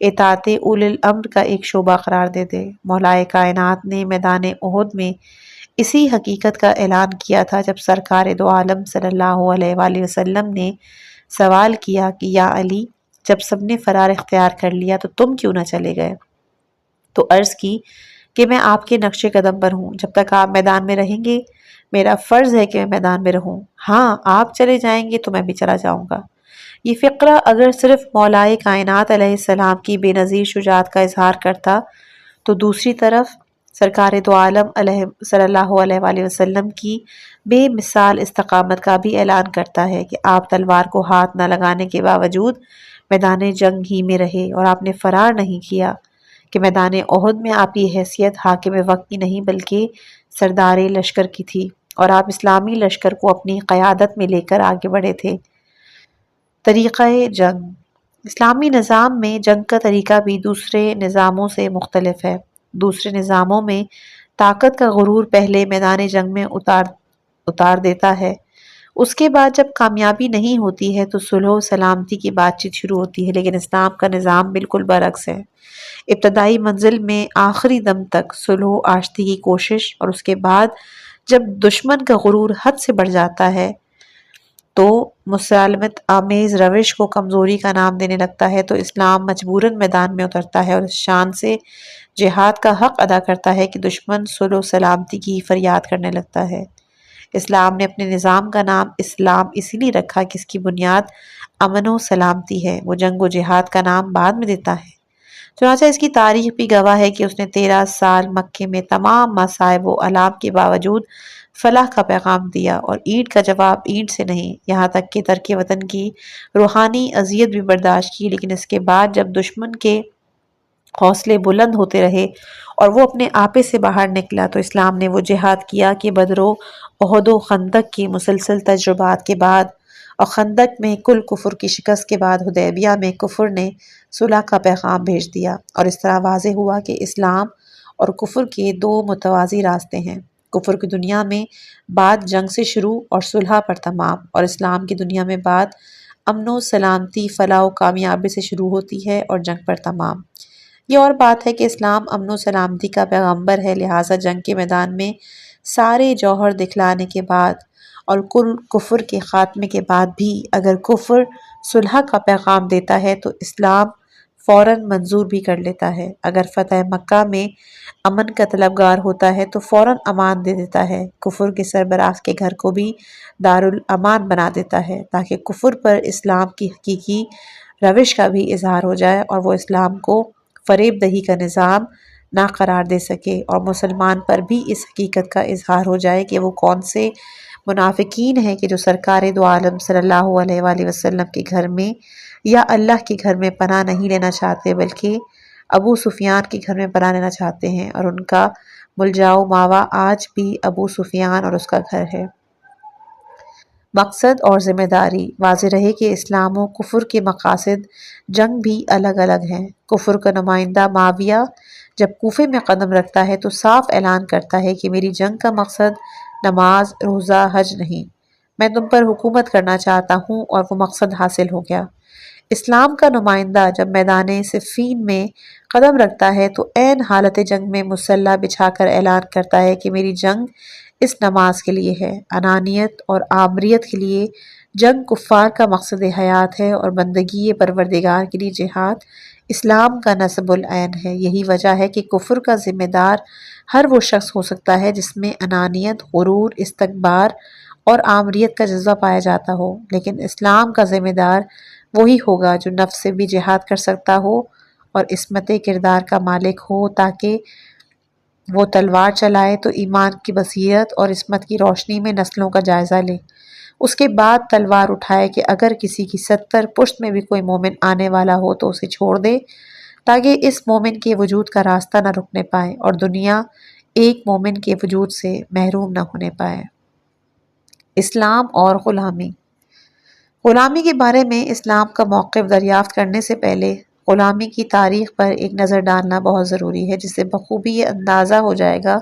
اطاعت اولی الامر کا ایک شعبہ قرار دے دے۔ مولا کائنات نے میدان احد میں اسی حقیقت کا اعلان کیا تھا جب سرکار دو عالم صلی اللہ علیہ وآلہ وسلم نے سوال کیا کہ یا علی، جب سب نے فرار اختیار کر لیا تو تم کیوں نہ چلے گئے؟ تو عرض کی کہ میں آپ کے نقش قدم پر ہوں، جب تک آپ میدان میں رہیں گے میرا فرض ہے کہ میں میدان میں رہوں، ہاں آپ چلے جائیں گے تو میں بھی چلا جاؤں گا۔ یہ فقرہ اگر صرف مولا کائنات علیہ السلام کی بے نظیر شجاعت کا اظہار کرتا تو دوسری طرف سرکار دو عالم صلی اللہ علیہ وآلہ وسلم کی بے مثال استقامت کا بھی اعلان کرتا ہے کہ آپ تلوار کو ہاتھ نہ لگانے کے باوجود میدان جنگ ہی میں رہے اور آپ نے فرار نہیں کیا، کہ میدان احد میں آپ کی حیثیت حاکم وقت کی نہیں بلکہ سردار لشکر کی تھی اور آپ اسلامی لشکر کو اپنی قیادت میں لے کر آگے بڑھے تھے۔ طریقہ جنگ اسلامی نظام میں جنگ کا طریقہ بھی دوسرے نظاموں سے مختلف ہے۔ دوسرے نظاموں میں طاقت کا غرور پہلے میدان جنگ میں اتار دیتا ہے، اس کے بعد جب کامیابی نہیں ہوتی ہے تو صلح و سلامتی کی بات چیت شروع ہوتی ہے، لیکن اسلام کا نظام بالکل برعکس ہے۔ ابتدائی منزل میں آخری دم تک صلح و آشتی کی کوشش، اور اس کے بعد جب دشمن کا غرور حد سے بڑھ جاتا ہے تو مسالمت آمیز روش کو کمزوری کا نام دینے لگتا ہے، تو اسلام مجبوراً میدان میں اترتا ہے اور اس شان سے جہاد کا حق ادا کرتا ہے کہ دشمن صلح و سلامتی کی فریاد کرنے لگتا ہے۔ اسلام نے اپنے نظام کا نام اسلام اسی لیے رکھا کہ اس کی بنیاد امن و سلامتی ہے، وہ جنگ و جہاد کا نام بعد میں دیتا ہے۔ چنانچہ اس کی تاریخ بھی گواہ ہے کہ اس نے 13 سال مکے میں تمام مصائب و آلام کے باوجود فلاح کا پیغام دیا، اور اینٹ کا جواب اینٹ سے نہیں، یہاں تک کہ ترک وطن کی روحانی اذیت بھی برداشت کی، لیکن اس کے بعد جب دشمن کے حوصلے بلند ہوتے رہے اور وہ اپنے آپے سے باہر نکلا تو اسلام نے وہ جہاد کیا کہ بدر و احد و خندق کی مسلسل تجربات کے بعد، اور خندق میں کل کفر کی شکست کے بعد حدیبیہ میں کفر نے صلح کا پیغام بھیج دیا، اور اس طرح واضح ہوا کہ اسلام اور کفر کے 2 متوازی راستے ہیں۔ کفر کی دنیا میں بات جنگ سے شروع اور صلح پر تمام، اور اسلام کی دنیا میں بات امن و سلامتی، فلاح و کامیابی سے شروع ہوتی ہے اور جنگ پر تمام۔ یہ اور بات ہے کہ اسلام امن و سلامتی کا پیغمبر ہے، لہٰذا جنگ کے میدان میں سارے جوہر دکھلانے کے بعد اور کل کفر کے خاتمے کے بعد بھی اگر کفر صلح کا پیغام دیتا ہے تو اسلام فوراً منظور بھی کر لیتا ہے۔ اگر فتح مکہ میں امن کا طلبگار ہوتا ہے تو فوراً امان دے دیتا ہے، کفر کے سربراہ کے گھر کو بھی دارالامان بنا دیتا ہے تاکہ کفر پر اسلام کی حقیقی روش کا بھی اظہار ہو جائے اور وہ اسلام کو فریب دہی کا نظام نہ قرار دے سکے، اور مسلمان پر بھی اس حقیقت کا اظہار ہو جائے کہ وہ کون سے منافقین ہیں کہ جو سرکار دو عالم صلی اللہ علیہ وآلہ وسلم کے گھر میں یا اللہ کے گھر میں پناہ نہیں لینا چاہتے بلکہ ابو سفیان کے گھر میں پناہ لینا چاہتے ہیں، اور ان کا ملجا و ماوا آج بھی ابو سفیان اور اس کا گھر ہے۔ مقصد اور ذمہ داری واضح رہے کہ اسلام و کفر کے مقاصد جنگ بھی الگ الگ ہیں۔ کفر کا نمائندہ معاویہ جب کوفے میں قدم رکھتا ہے تو صاف اعلان کرتا ہے کہ میری جنگ کا مقصد نماز، روزہ، حج نہیں میں تم پر حکومت کرنا چاہتا ہوں، اور وہ مقصد حاصل ہو گیا۔ اسلام کا نمائندہ جب میدان صفین میں قدم رکھتا ہے تو عین حالت جنگ میں مسلح بچھا کر اعلان کرتا ہے کہ میری جنگ اس نماز کے لیے ہے۔ انانیت اور آمریت کے لیے جنگ کفار کا مقصد حیات ہے، اور بندگی پروردگار کے لیے جہاد اسلام کا نصب العین ہے۔ یہی وجہ ہے کہ کفر کا ذمہ دار ہر وہ شخص ہو سکتا ہے جس میں انانیت، غرور، استکبار اور آمریت کا جذبہ پایا جاتا ہو، لیکن اسلام کا ذمہ دار وہی ہوگا جو نفس سے بھی جہاد کر سکتا ہو اور عصمت کردار کا مالک ہو، تاکہ وہ تلوار چلائے تو ایمان کی بصیرت اور عصمت کی روشنی میں نسلوں کا جائزہ لے، اس کے بعد تلوار اٹھائے کہ اگر کسی کی 70 پشت میں بھی کوئی مومن آنے والا ہو تو اسے چھوڑ دے، تاکہ اس مومن کے وجود کا راستہ نہ رکنے پائے اور دنیا ایک مومن کے وجود سے محروم نہ ہونے پائے۔ اسلام اور غلامی۔ غلامی کے بارے میں اسلام کا موقف دریافت کرنے سے پہلے غلامی کی تاریخ پر ایک نظر ڈالنا بہت ضروری ہے، جس سے بخوبی یہ اندازہ ہو جائے گا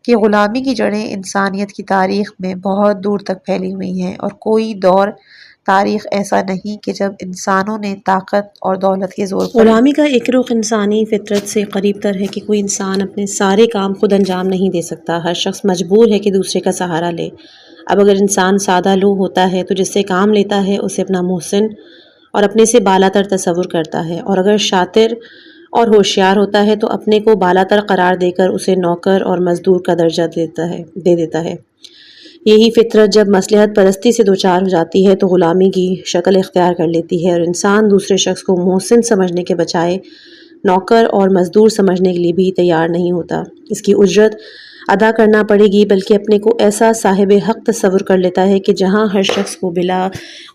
کہ غلامی کی جڑیں انسانیت کی تاریخ میں بہت دور تک پھیلی ہوئی ہیں، اور کوئی دور تاریخ ایسا نہیں کہ جب انسانوں نے طاقت اور دولت کے زور پر غلامی کا ایک رخ انسانی فطرت سے قریب تر ہے کہ کوئی انسان اپنے سارے کام خود انجام نہیں دے سکتا، ہر شخص مجبور ہے کہ دوسرے کا سہارا لے۔ اب اگر انسان سادہ لوح ہوتا ہے تو جس سے کام لیتا ہے اسے اپنا محسن اور اپنے سے بالا تر تصور کرتا ہے، اور اگر شاطر اور ہوشیار ہوتا ہے تو اپنے کو بالا تر قرار دے کر اسے نوکر اور مزدور کا درجہ دے دیتا ہے۔ یہی فطرت جب مصلحت پرستی سے دوچار ہو جاتی ہے تو غلامی کی شکل اختیار کر لیتی ہے، اور انسان دوسرے شخص کو محسن سمجھنے کے بجائے نوکر اور مزدور سمجھنے کے لیے بھی تیار نہیں ہوتا۔ اس کی اجرت ادا کرنا پڑے گی، بلکہ اپنے کو ایسا صاحب حق تصور کر لیتا ہے کہ جہاں ہر شخص کو بلا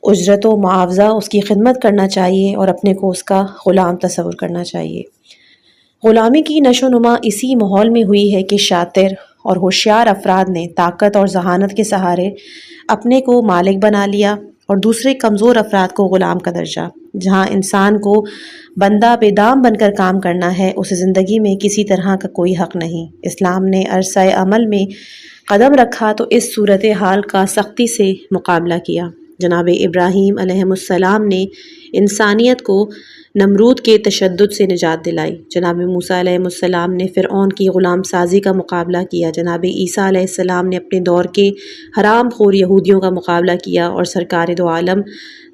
اجرت و معاوضہ اس کی خدمت کرنا چاہیے اور اپنے کو اس کا غلام تصور کرنا چاہیے۔ غلامی کی نشو و نما اسی ماحول میں ہوئی ہے کہ شاطر اور ہوشیار افراد نے طاقت اور ذہانت کے سہارے اپنے کو مالک بنا لیا، اور دوسرے کمزور افراد کو غلام کا درجہ۔ جہاں انسان کو بندہ بے دام بن کر کام کرنا ہے، اسے زندگی میں کسی طرح کا کوئی حق نہیں۔ اسلام نے عرصہ عمل میں قدم رکھا تو اس صورتحال کا سختی سے مقابلہ کیا۔ جناب ابراہیم علیہ السلام نے انسانیت کو نمرود کے تشدد سے نجات دلائی۔ جناب موسیٰ علیہ السلام نے فرعون کی غلام سازی کا مقابلہ کیا۔ جناب عیسیٰ علیہ السلام نے اپنے دور کے حرام خور یہودیوں کا مقابلہ کیا، اور سرکار دو عالم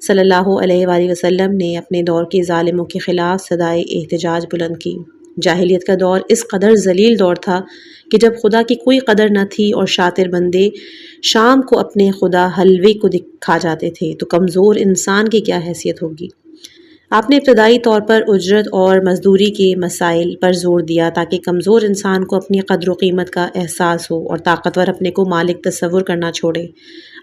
صلی اللہ علیہ وآلہ وسلم نے اپنے دور کے ظالموں کے خلاف صدائے احتجاج بلند کی۔ جاہلیت کا دور اس قدر ذلیل دور تھا کہ جب خدا کی کوئی قدر نہ تھی اور شاطر بندے شام کو اپنے خدا حلوے کو کھا جاتے تھے، تو کمزور انسان کی کیا حیثیت ہوگی۔ آپ نے ابتدائی طور پر اجرت اور مزدوری کے مسائل پر زور دیا تاکہ کمزور انسان کو اپنی قدر و قیمت کا احساس ہو اور طاقتور اپنے کو مالک تصور کرنا چھوڑے۔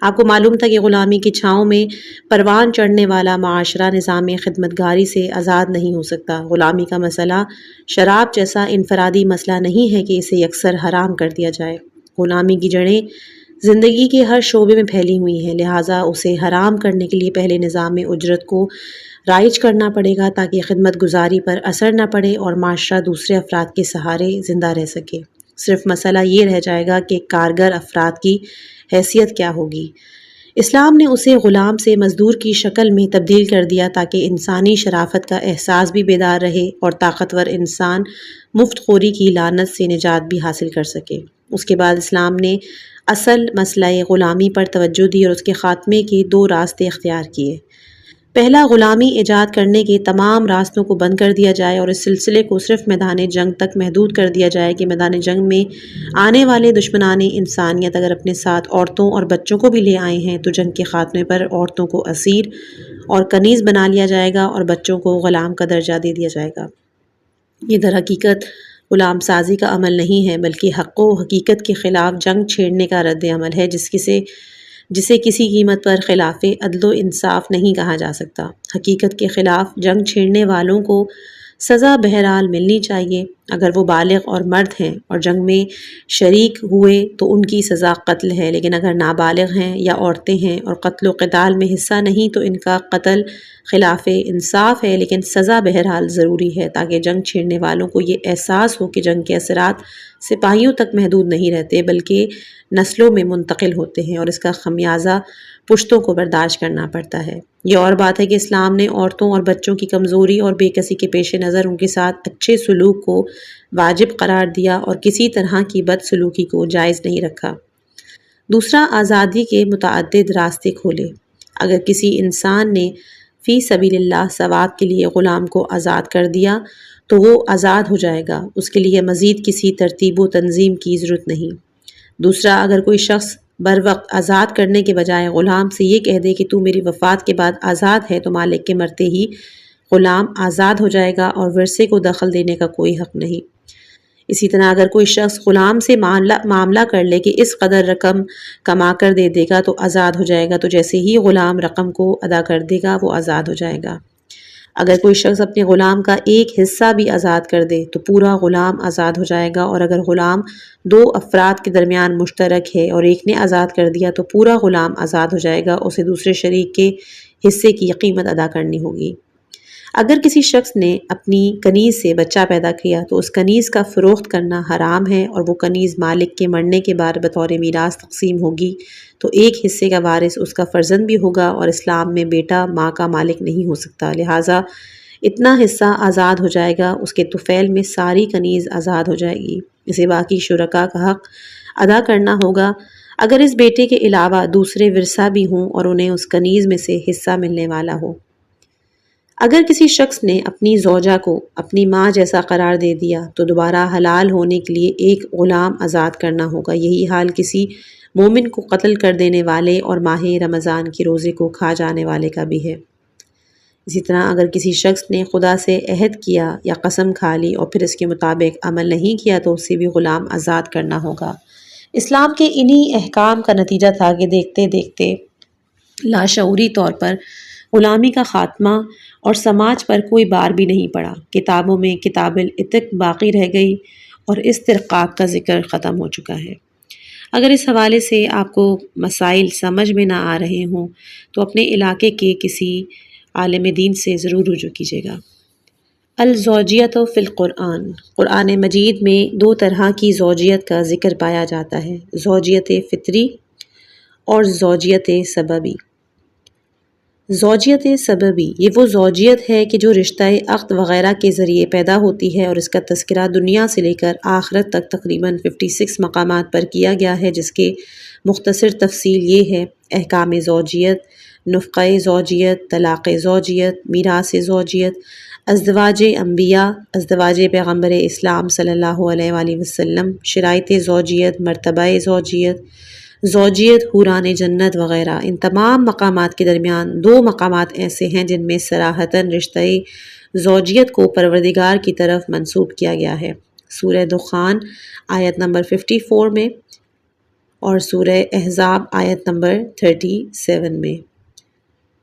آپ کو معلوم تھا کہ غلامی کی چھاؤں میں پروان چڑھنے والا معاشرہ نظام خدمتگاری سے آزاد نہیں ہو سکتا۔ غلامی کا مسئلہ شراب جیسا انفرادی مسئلہ نہیں ہے کہ اسے یکسر حرام کر دیا جائے۔ غلامی کی جڑیں زندگی کے ہر شعبے میں پھیلی ہوئی ہیں، لہٰذا اسے حرام کرنے کے لیے پہلے نظام اجرت کو رائج کرنا پڑے گا تاکہ خدمت گزاری پر اثر نہ پڑے اور معاشرہ دوسرے افراد کے سہارے زندہ رہ سکے۔ صرف مسئلہ یہ رہ جائے گا کہ کارگر افراد کی حیثیت کیا ہوگی۔ اسلام نے اسے غلام سے مزدور کی شکل میں تبدیل کر دیا تاکہ انسانی شرافت کا احساس بھی بیدار رہے اور طاقتور انسان مفت خوری کی لعنت سے نجات بھی حاصل کر سکے۔ اس کے بعد اسلام نے اصل مسئلہ غلامی پر توجہ دی اور اس کے خاتمے کے 2 راستے اختیار کیے۔ پہلا، غلامی ایجاد کرنے کے تمام راستوں کو بند کر دیا جائے اور اس سلسلے کو صرف میدان جنگ تک محدود کر دیا جائے کہ میدان جنگ میں آنے والے دشمنان انسانیت اگر اپنے ساتھ عورتوں اور بچوں کو بھی لے آئے ہیں تو جنگ کے خاتمے پر عورتوں کو اسیر اور کنیز بنا لیا جائے گا اور بچوں کو غلام کا درجہ دے دیا جائے گا۔ یہ در حقیقت غلام سازی کا عمل نہیں ہے، بلکہ حق و حقیقت کے خلاف جنگ چھیڑنے کا رد عمل ہے، جسے کسی قیمت پر خلاف عدل و انصاف نہیں کہا جا سکتا۔ حقیقت کے خلاف جنگ چھیڑنے والوں کو سزا بہرحال ملنی چاہیے، اگر وہ بالغ اور مرد ہیں اور جنگ میں شریک ہوئے تو ان کی سزا قتل ہے، لیکن اگر نابالغ ہیں یا عورتیں ہیں اور قتل و قتال میں حصہ نہیں تو ان کا قتل خلاف انصاف ہے، لیکن سزا بہرحال ضروری ہے تاکہ جنگ چھیڑنے والوں کو یہ احساس ہو کہ جنگ کے اثرات سپاہیوں تک محدود نہیں رہتے بلکہ نسلوں میں منتقل ہوتے ہیں اور اس کا خمیازہ پشتوں کو برداشت کرنا پڑتا ہے۔ یہ اور بات ہے کہ اسلام نے عورتوں اور بچوں کی کمزوری اور بے کسی کے پیش نظر ان کے ساتھ اچھے سلوک کو واجب قرار دیا اور کسی طرح کی بد سلوکی کو جائز نہیں رکھا۔ دوسرا، آزادی کے متعدد راستے کھولے۔ اگر کسی انسان نے فی سبیل اللہ ثواب کے لیے غلام کو آزاد کر دیا تو وہ آزاد ہو جائے گا، اس کے لیے مزید کسی ترتیب و تنظیم کی ضرورت نہیں۔ دوسرا، اگر کوئی شخص بر وقت آزاد کرنے کے بجائے غلام سے یہ کہہ دے کہ تو میری وفات کے بعد آزاد ہے تو مالک کے مرتے ہی غلام آزاد ہو جائے گا اور ورثے کو دخل دینے کا کوئی حق نہیں۔ اسی طرح اگر کوئی شخص غلام سے معاملہ کر لے کہ اس قدر رقم کما کر دے دے گا تو آزاد ہو جائے گا، تو جیسے ہی غلام رقم کو ادا کر دے گا وہ آزاد ہو جائے گا۔ اگر کوئی شخص اپنے غلام کا ایک حصہ بھی آزاد کر دے تو پورا غلام آزاد ہو جائے گا، اور اگر غلام دو افراد کے درمیان مشترک ہے اور ایک نے آزاد کر دیا تو پورا غلام آزاد ہو جائے گا، اسے دوسرے شریک کے حصے کی قیمت ادا کرنی ہوگی۔ اگر کسی شخص نے اپنی کنیز سے بچہ پیدا کیا تو اس کنیز کا فروخت کرنا حرام ہے، اور وہ کنیز مالک کے مرنے کے بعد بطور میراث تقسیم ہوگی تو ایک حصے کا وارث اس کا فرزند بھی ہوگا، اور اسلام میں بیٹا ماں کا مالک نہیں ہو سکتا، لہٰذا اتنا حصہ آزاد ہو جائے گا، اس کے طفیل میں ساری کنیز آزاد ہو جائے گی، اسے باقی شرکاء کا حق ادا کرنا ہوگا اگر اس بیٹے کے علاوہ دوسرے ورثہ بھی ہوں اور انہیں اس کنیز میں سے حصہ ملنے والا ہو۔ اگر کسی شخص نے اپنی زوجہ کو اپنی ماں جیسا قرار دے دیا تو دوبارہ حلال ہونے کے لیے ایک غلام آزاد کرنا ہوگا۔ یہی حال کسی مومن کو قتل کر دینے والے اور ماہ رمضان کے روزے کو کھا جانے والے کا بھی ہے۔ اسی طرح اگر کسی شخص نے خدا سے عہد کیا یا قسم کھا لی اور پھر اس کے مطابق عمل نہیں کیا تو اسے بھی غلام آزاد کرنا ہوگا۔ اسلام کے انہی احکام کا نتیجہ تھا کہ دیکھتے دیکھتے لاشعوری طور پر غلامی کا خاتمہ اور سماج پر کوئی بار بھی نہیں پڑا۔ کتابوں میں کتاب العتق باقی رہ گئی اور استرقاق کا ذکر ختم ہو چکا ہے۔ اگر اس حوالے سے آپ کو مسائل سمجھ میں نہ آ رہے ہوں تو اپنے علاقے کے کسی عالم دین سے ضرور رجوع کیجیے گا۔ الزوجیت فی القرآن، قرآن مجید میں دو طرح کی زوجیت کا ذکر پایا جاتا ہے، زوجیت فطری اور زوجیت سببی۔ زوجیت سببی یہ وہ زوجیت ہے کہ جو رشتہ عقد وغیرہ کے ذریعے پیدا ہوتی ہے، اور اس کا تذکرہ دنیا سے لے کر آخرت تک تقریباً 56 مقامات پر کیا گیا ہے، جس کے مختصر تفصیل یہ ہے: احکام زوجیت، نفقہ زوجیت، طلاق زوجیت، میراث زوجیت، ازدواج انبیاء، ازدواج پیغمبر اسلام صلی اللہ علیہ وآلہ وسلم، شرائط زوجیت، مرتبہ زوجیت، زوجیت حوران جنت وغیرہ۔ ان تمام مقامات کے درمیان دو مقامات ایسے ہیں جن میں صراحتاً رشتہ زوجیت کو پروردگار کی طرف منسوب کیا گیا ہے، سورہ دخان آیت نمبر 54 میں اور سورہ احزاب آیت نمبر 37 میں۔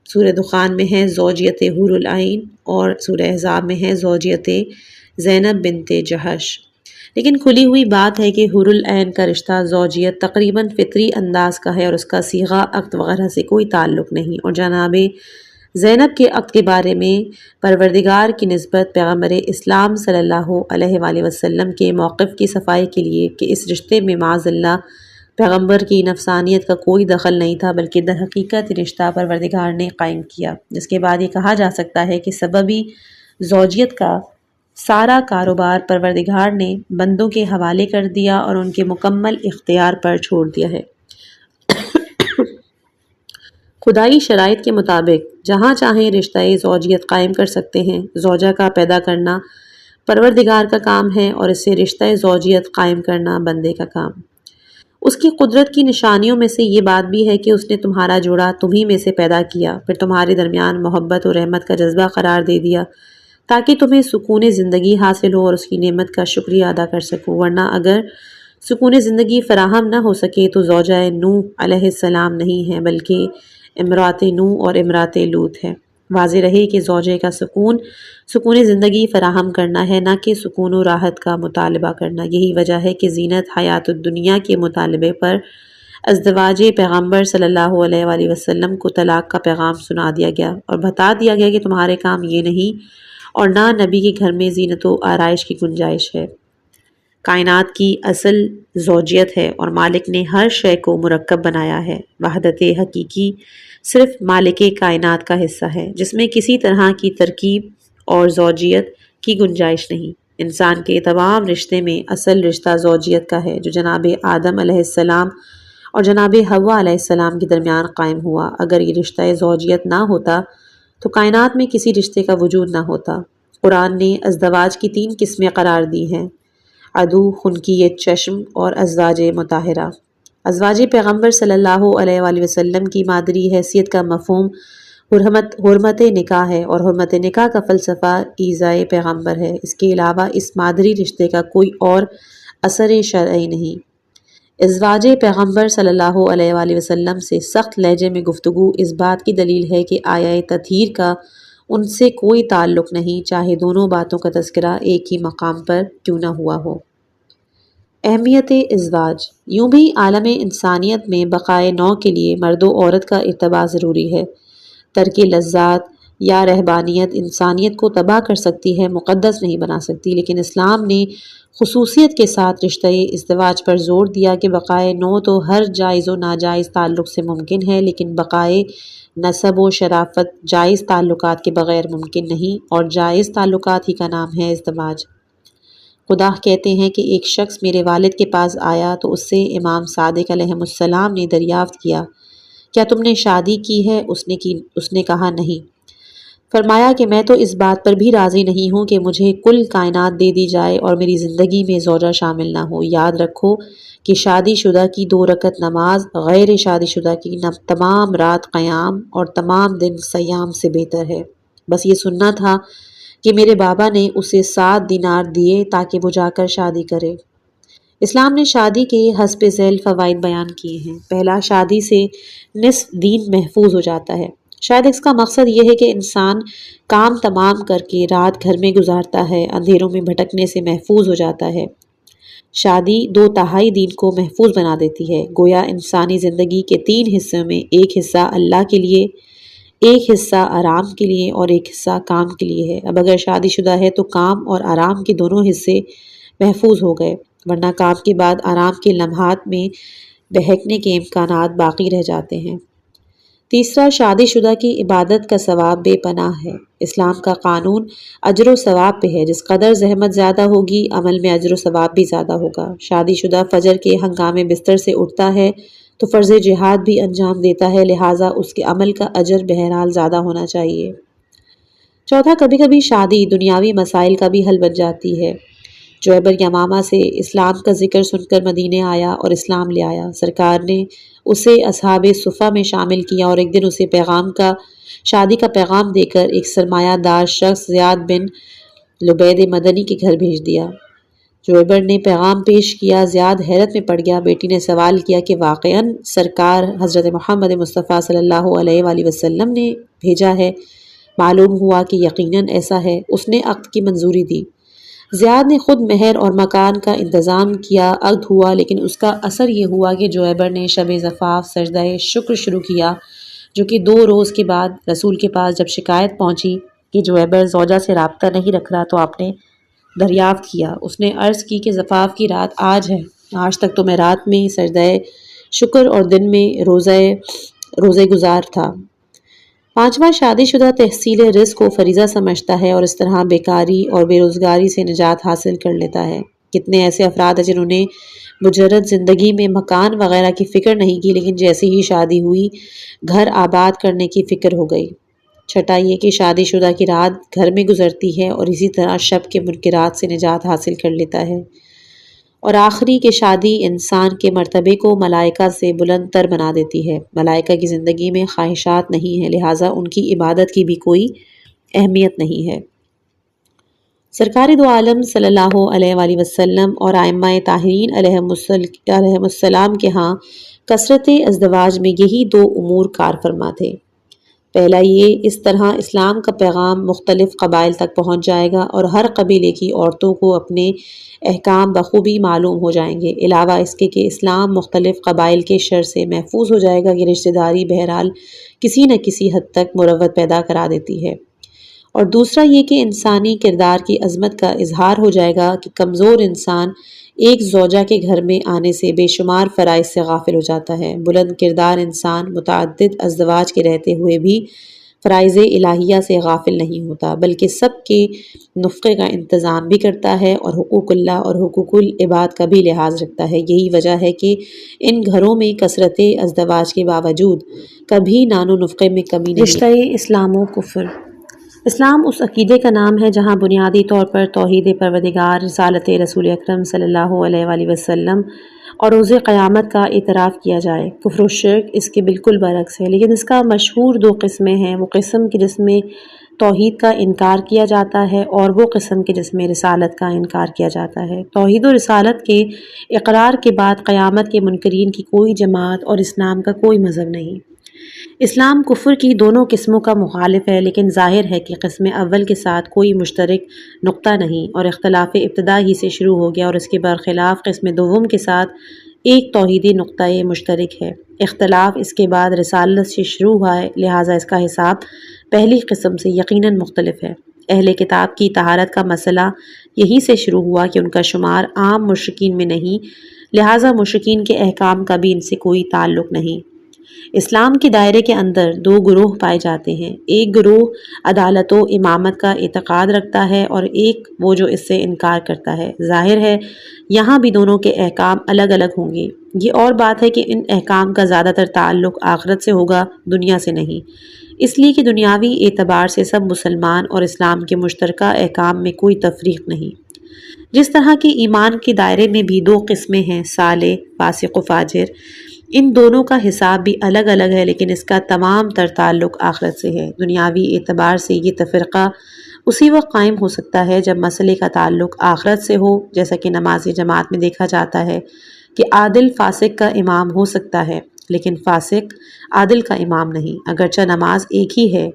سورہ دخان میں ہے زوجیت حور العین اور سورہ احزاب میں ہے زوجیت زینب بنت جہش۔ لیکن کھلی ہوئی بات ہے کہ حور العین کا رشتہ زوجیت تقریباً فطری انداز کا ہے اور اس کا صیغہ عقد وغیرہ سے کوئی تعلق نہیں، اور جناب زینب کے عقد کے بارے میں پروردگار کی نسبت پیغمبر اسلام صلی اللہ علیہ وآلہ وسلم کے موقف کی صفائی کے لیے کہ اس رشتے میں معاذ اللہ پیغمبر کی نفسانیت کا کوئی دخل نہیں تھا، بلکہ در حقیقت رشتہ پروردگار نے قائم کیا، جس کے بعد یہ کہا جا سکتا ہے کہ سببی زوجیت کا سارا کاروبار پروردگار نے بندوں کے حوالے کر دیا اور ان کے مکمل اختیار پر چھوڑ دیا ہے۔ خدائی شرائط کے مطابق جہاں چاہیں رشتہ زوجیت قائم کر سکتے ہیں۔ زوجہ کا پیدا کرنا پروردگار کا کام ہے اور اسے رشتہ زوجیت قائم کرنا بندے کا کام۔ اس کی قدرت کی نشانیوں میں سے یہ بات بھی ہے کہ اس نے تمہارا جوڑا تمہیں میں سے پیدا کیا، پھر تمہارے درمیان محبت اور رحمت کا جذبہ قرار دے دیا تاکہ تمہیں سکون زندگی حاصل ہو اور اس کی نعمت کا شکریہ ادا کر سکو، ورنہ اگر سکون زندگی فراہم نہ ہو سکے تو زوجہ نوح علیہ السلام نہیں ہے بلکہ امرات نوح اور امرات لوط ہے۔ واضح رہے کہ زوجے کا سکون زندگی فراہم کرنا ہے، نہ کہ سکون و راحت کا مطالبہ کرنا۔ یہی وجہ ہے کہ زینت حیات الدنیا کے مطالبے پر ازدواج پیغمبر صلی اللہ علیہ وآلہ وسلم کو طلاق کا پیغام سنا دیا گیا اور بتا دیا گیا کہ تمہارے کام یہ نہیں، اور نہ نبی کے گھر میں زینت و آرائش کی گنجائش ہے۔ کائنات کی اصل زوجیت ہے اور مالک نے ہر شے کو مرکب بنایا ہے۔ وحدت حقیقی صرف مالک کائنات کا حصہ ہے، جس میں کسی طرح کی ترکیب اور زوجیت کی گنجائش نہیں۔ انسان کے تمام رشتے میں اصل رشتہ زوجیت کا ہے، جو جناب آدم علیہ السلام اور جناب حوا علیہ السلام کے درمیان قائم ہوا۔ اگر یہ رشتہ زوجیت نہ ہوتا تو کائنات میں کسی رشتے کا وجود نہ ہوتا۔ قرآن نے ازدواج کی 3 قسمیں قرار دی ہیں: عدو، خنکیت چشم اور ازواج مطہرہ۔ ازواج پیغمبر صلی اللہ علیہ وآلہ وسلم کی مادری حیثیت کا مفہوم حرمت نکاح ہے، اور حرمت نکاح کا فلسفہ ایذائے پیغمبر ہے۔ اس کے علاوہ اس مادری رشتے کا کوئی اور اثر شرعی نہیں۔ ازواج پیغمبر صلی اللہ علیہ وآلہ وسلم سے سخت لہجے میں گفتگو اس بات کی دلیل ہے کہ آیا تطہیر کا ان سے کوئی تعلق نہیں، چاہے دونوں باتوں کا تذکرہ ایک ہی مقام پر کیوں نہ ہوا ہو۔ اہمیت ازواج۔ یوں بھی عالم انسانیت میں بقائے نوع کے لیے مرد و عورت کا ارتباط ضروری ہے۔ ترک لذات یا رہبانیت انسانیت کو تباہ کر سکتی ہے، مقدس نہیں بنا سکتی، لیکن اسلام نے خصوصیت کے ساتھ رشتہ ازدواج پر زور دیا کہ بقائے نوع تو ہر جائز و ناجائز تعلق سے ممکن ہے، لیکن بقائے نسب و شرافت جائز تعلقات کے بغیر ممکن نہیں، اور جائز تعلقات ہی کا نام ہے ازدواج۔ خدا کہتے ہیں کہ ایک شخص میرے والد کے پاس آیا تو اس سے امام صادق علیہ السلام نے دریافت کیا، کیا تم نے شادی کی ہے؟ اس نے کہا نہیں۔ فرمایا کہ میں تو اس بات پر بھی راضی نہیں ہوں کہ مجھے کل کائنات دے دی جائے اور میری زندگی میں زوجہ شامل نہ ہو۔ یاد رکھو کہ شادی شدہ کی 2 رکعت نماز غیر شادی شدہ کی تمام رات قیام اور تمام دن صیام سے بہتر ہے۔ بس یہ سننا تھا کہ میرے بابا نے اسے 7 دینار دیے تاکہ وہ جا کر شادی کرے۔ اسلام نے شادی کے حسب ذیل فوائد بیان کیے ہیں۔ پہلا، شادی سے نصف دین محفوظ ہو جاتا ہے۔ شاید اس کا مقصد یہ ہے کہ انسان کام تمام کر کے رات گھر میں گزارتا ہے، اندھیروں میں بھٹکنے سے محفوظ ہو جاتا ہے۔ شادی 2/3 دین کو محفوظ بنا دیتی ہے۔ گویا انسانی زندگی کے 3 حصوں میں ایک حصہ اللہ کے لیے، ایک حصہ آرام کے لیے اور ایک حصہ کام کے لیے ہے۔ اب اگر شادی شدہ ہے تو کام اور آرام کے دونوں حصے محفوظ ہو گئے، ورنہ کام کے بعد آرام کے لمحات میں بہکنے کے امکانات باقی رہ جاتے ہیں۔ تیسرا، شادی شدہ کی عبادت کا ثواب بے پناہ ہے۔ اسلام کا قانون اجر و ثواب پہ ہے، جس قدر زحمت زیادہ ہوگی عمل میں اجر و ثواب بھی زیادہ ہوگا۔ شادی شدہ فجر کے ہنگامے بستر سے اٹھتا ہے تو فرض جہاد بھی انجام دیتا ہے، لہٰذا اس کے عمل کا اجر بہرحال زیادہ ہونا چاہیے۔ چوتھا، کبھی کبھی شادی دنیاوی مسائل کا بھی حل بن جاتی ہے۔ جعبر یمامہ سے اسلام کا ذکر سن کر مدینے آیا اور اسلام لے آیا۔ سرکار نے اسے اصحاب صفہ میں شامل کیا اور ایک دن اسے شادی کا پیغام دے کر ایک سرمایہ دار شخص زیاد بن لبید مدنی کے گھر بھیج دیا۔ جعبر نے پیغام پیش کیا، زیاد حیرت میں پڑ گیا۔ بیٹی نے سوال کیا کہ واقعاً سرکار حضرت محمد مصطفیٰ صلی اللہ علیہ وآلہ وسلم نے بھیجا ہے؟ معلوم ہوا کہ یقیناً ایسا ہے۔ اس نے عقد کی منظوری دی۔ زیاد نے خود مہر اور مکان کا انتظام کیا۔ عقد ہوا، لیکن اس کا اثر یہ ہوا کہ جعبر نے شب زفاف سجدہ شکر شروع کیا، جو کہ 2 روز کے بعد رسول کے پاس جب شکایت پہنچی کہ جعبر زوجہ سے رابطہ نہیں رکھ رہا تو آپ نے دریافت کیا۔ اس نے عرض کی کہ زفاف کی رات آج ہے، آج تک تو میں رات میں سجدہ شکر اور دن میں روزے گزار تھا۔ پانچواں، شادی شدہ تحصیل رزق کو فریضہ سمجھتا ہے اور اس طرح بیکاری اور بے روزگاری سے نجات حاصل کر لیتا ہے۔ کتنے ایسے افراد ہیں جنہوں نے مجرد زندگی میں مکان وغیرہ کی فکر نہیں کی، لیکن جیسے ہی شادی ہوئی گھر آباد کرنے کی فکر ہو گئی۔ چھٹا یہ کہ شادی شدہ کی رات گھر میں گزرتی ہے اور اسی طرح شب کے منکرات سے نجات حاصل کر لیتا ہے۔ اور آخری کہ شادی انسان کے مرتبے کو ملائکہ سے بلند تر بنا دیتی ہے۔ ملائکہ کی زندگی میں خواہشات نہیں ہیں، لہٰذا ان کی عبادت کی بھی کوئی اہمیت نہیں ہے۔ سرکار دو عالم صلی اللہ علیہ وآلہ وسلم اور ائمہ طاہرین علیہم السلام کے ہاں کثرت ازدواج میں یہی 2 امور کار فرما تھے: پہلا یہ، اس طرح اسلام کا پیغام مختلف قبائل تک پہنچ جائے گا اور ہر قبیلے کی عورتوں کو اپنے احکام بخوبی معلوم ہو جائیں گے، علاوہ اس کے کہ اسلام مختلف قبائل کے شر سے محفوظ ہو جائے گا کہ رشتہ داری بہرحال کسی نہ کسی حد تک مروت پیدا کرا دیتی ہے۔ اور دوسرا یہ کہ انسانی کردار کی عظمت کا اظہار ہو جائے گا کہ کمزور انسان ایک زوجہ کے گھر میں آنے سے بے شمار فرائض سے غافل ہو جاتا ہے، بلند کردار انسان متعدد ازدواج کے رہتے ہوئے بھی فرائض الہیہ سے غافل نہیں ہوتا، بلکہ سب کے نفقے کا انتظام بھی کرتا ہے اور حقوق اللہ اور حقوق العباد کا بھی لحاظ رکھتا ہے۔ یہی وجہ ہے کہ ان گھروں میں کثرت ازدواج کے باوجود کبھی نان و نفقے میں کمی نہیں۔ رشتہ اسلام و کفر۔ اسلام اس عقیدے کا نام ہے جہاں بنیادی طور پر توحید پروردگار، رسالت رسول اکرم صلی اللہ علیہ وآلہ وسلم اور روز قیامت کا اعتراف کیا جائے۔ کفر و شرک اس کے بالکل برعکس ہے، لیکن اس کا مشہور دو قسمیں ہیں، وہ قسم کی جس میں توحید کا انکار کیا جاتا ہے اور وہ قسم کے جس میں رسالت کا انکار کیا جاتا ہے۔ توحید و رسالت کے اقرار کے بعد قیامت کے منکرین کی کوئی جماعت اور اسلام کا کوئی مذہب نہیں۔ اسلام کفر کی دونوں قسموں کا مخالف ہے، لیکن ظاہر ہے کہ قسم اول کے ساتھ کوئی مشترک نقطہ نہیں اور اختلاف ابتدا ہی سے شروع ہو گیا، اور اس کے برخلاف قسم دوم کے ساتھ ایک توحیدی نقطۂ مشترک ہے۔ اختلاف اس کے بعد رسالت سے شروع ہوا ہے، لہٰذا اس کا حساب پہلی قسم سے یقیناً مختلف ہے۔ اہل کتاب کی طہارت کا مسئلہ یہیں سے شروع ہوا کہ ان کا شمار عام مشرکین میں نہیں، لہٰذا مشرکین کے احکام کا بھی ان سے کوئی تعلق نہیں۔ اسلام کے دائرے کے اندر دو گروہ پائے جاتے ہیں، ایک گروہ عدالت و امامت کا اعتقاد رکھتا ہے اور ایک وہ جو اس سے انکار کرتا ہے۔ ظاہر ہے یہاں بھی دونوں کے احکام الگ الگ ہوں گے۔ یہ اور بات ہے کہ ان احکام کا زیادہ تر تعلق آخرت سے ہوگا، دنیا سے نہیں، اس لیے کہ دنیاوی اعتبار سے سب مسلمان اور اسلام کے مشترکہ احکام میں کوئی تفریق نہیں۔ جس طرح کہ ایمان کے دائرے میں بھی دو قسمیں ہیں، صالح، فاسق و فاجر، ان دونوں کا حساب بھی الگ الگ ہے، لیکن اس کا تمام تر تعلق آخرت سے ہے۔ دنیاوی اعتبار سے یہ تفرقہ اسی وقت قائم ہو سکتا ہے جب مسئلے کا تعلق آخرت سے ہو، جیسا کہ نماز جماعت میں دیکھا جاتا ہے کہ عادل فاسق کا امام ہو سکتا ہے، لیکن فاسق عادل کا امام نہیں، اگرچہ نماز ایک ہی ہے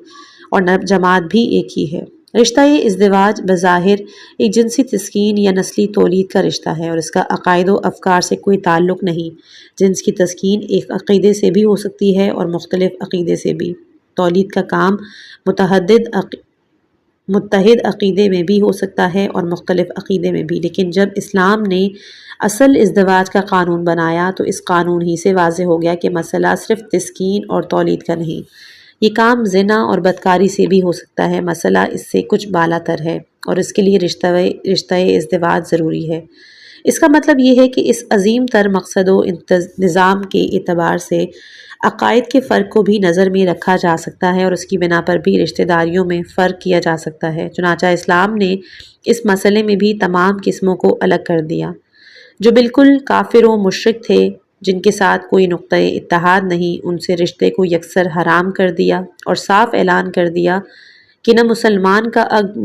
اور جماعت بھی ایک ہی ہے۔ رشتہ ازدواج بظاہر ایک جنسی تسکین یا نسلی تولید کا رشتہ ہے اور اس کا عقائد و افکار سے کوئی تعلق نہیں۔ جنس کی تسکین ایک عقیدے سے بھی ہو سکتی ہے اور مختلف عقیدے سے بھی۔ تولید کا کام متحد عقیدے میں بھی ہو سکتا ہے اور مختلف عقیدے میں بھی، لیکن جب اسلام نے اصل ازدواج کا قانون بنایا تو اس قانون ہی سے واضح ہو گیا کہ مسئلہ صرف تسکین اور تولید کا نہیں، یہ کام زنا اور بدکاری سے بھی ہو سکتا ہے، مسئلہ اس سے کچھ بالا تر ہے اور اس کے لیے رشتہ ازدواج ضروری ہے۔ اس کا مطلب یہ ہے کہ اس عظیم تر مقصد و نظام کے اعتبار سے عقائد کے فرق کو بھی نظر میں رکھا جا سکتا ہے اور اس کی بنا پر بھی رشتہ داریوں میں فرق کیا جا سکتا ہے۔ چنانچہ اسلام نے اس مسئلے میں بھی تمام قسموں کو الگ کر دیا۔ جو بالکل کافر و مشرک تھے، جن کے ساتھ کوئی نقطۂ اتحاد نہیں، ان سے رشتے کو یکسر حرام کر دیا اور صاف اعلان کر دیا کہ نہ مسلمان کا عقد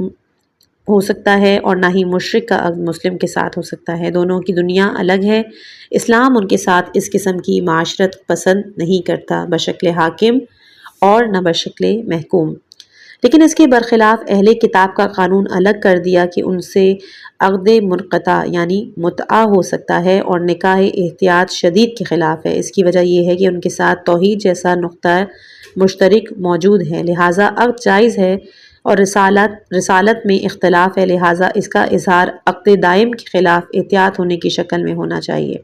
ہو سکتا ہے اور نہ ہی مشرک کا عقد مسلم کے ساتھ ہو سکتا ہے۔ دونوں کی دنیا الگ ہے۔ اسلام ان کے ساتھ اس قسم کی معاشرت پسند نہیں کرتا، بشکل حاکم اور نہ بشکل محکوم۔ لیکن اس کے برخلاف اہل کتاب کا قانون الگ کر دیا کہ ان سے عقد منقطع یعنی متعہ ہو سکتا ہے اور نکاح احتیاط شدید کے خلاف ہے۔ اس کی وجہ یہ ہے کہ ان کے ساتھ توحید جیسا نقطہ مشترک موجود ہے، لہٰذا عقد جائز ہے، اور رسالت میں اختلاف ہے، لہٰذا اس کا اظہار عقد دائم کے خلاف احتیاط ہونے کی شکل میں ہونا چاہیے۔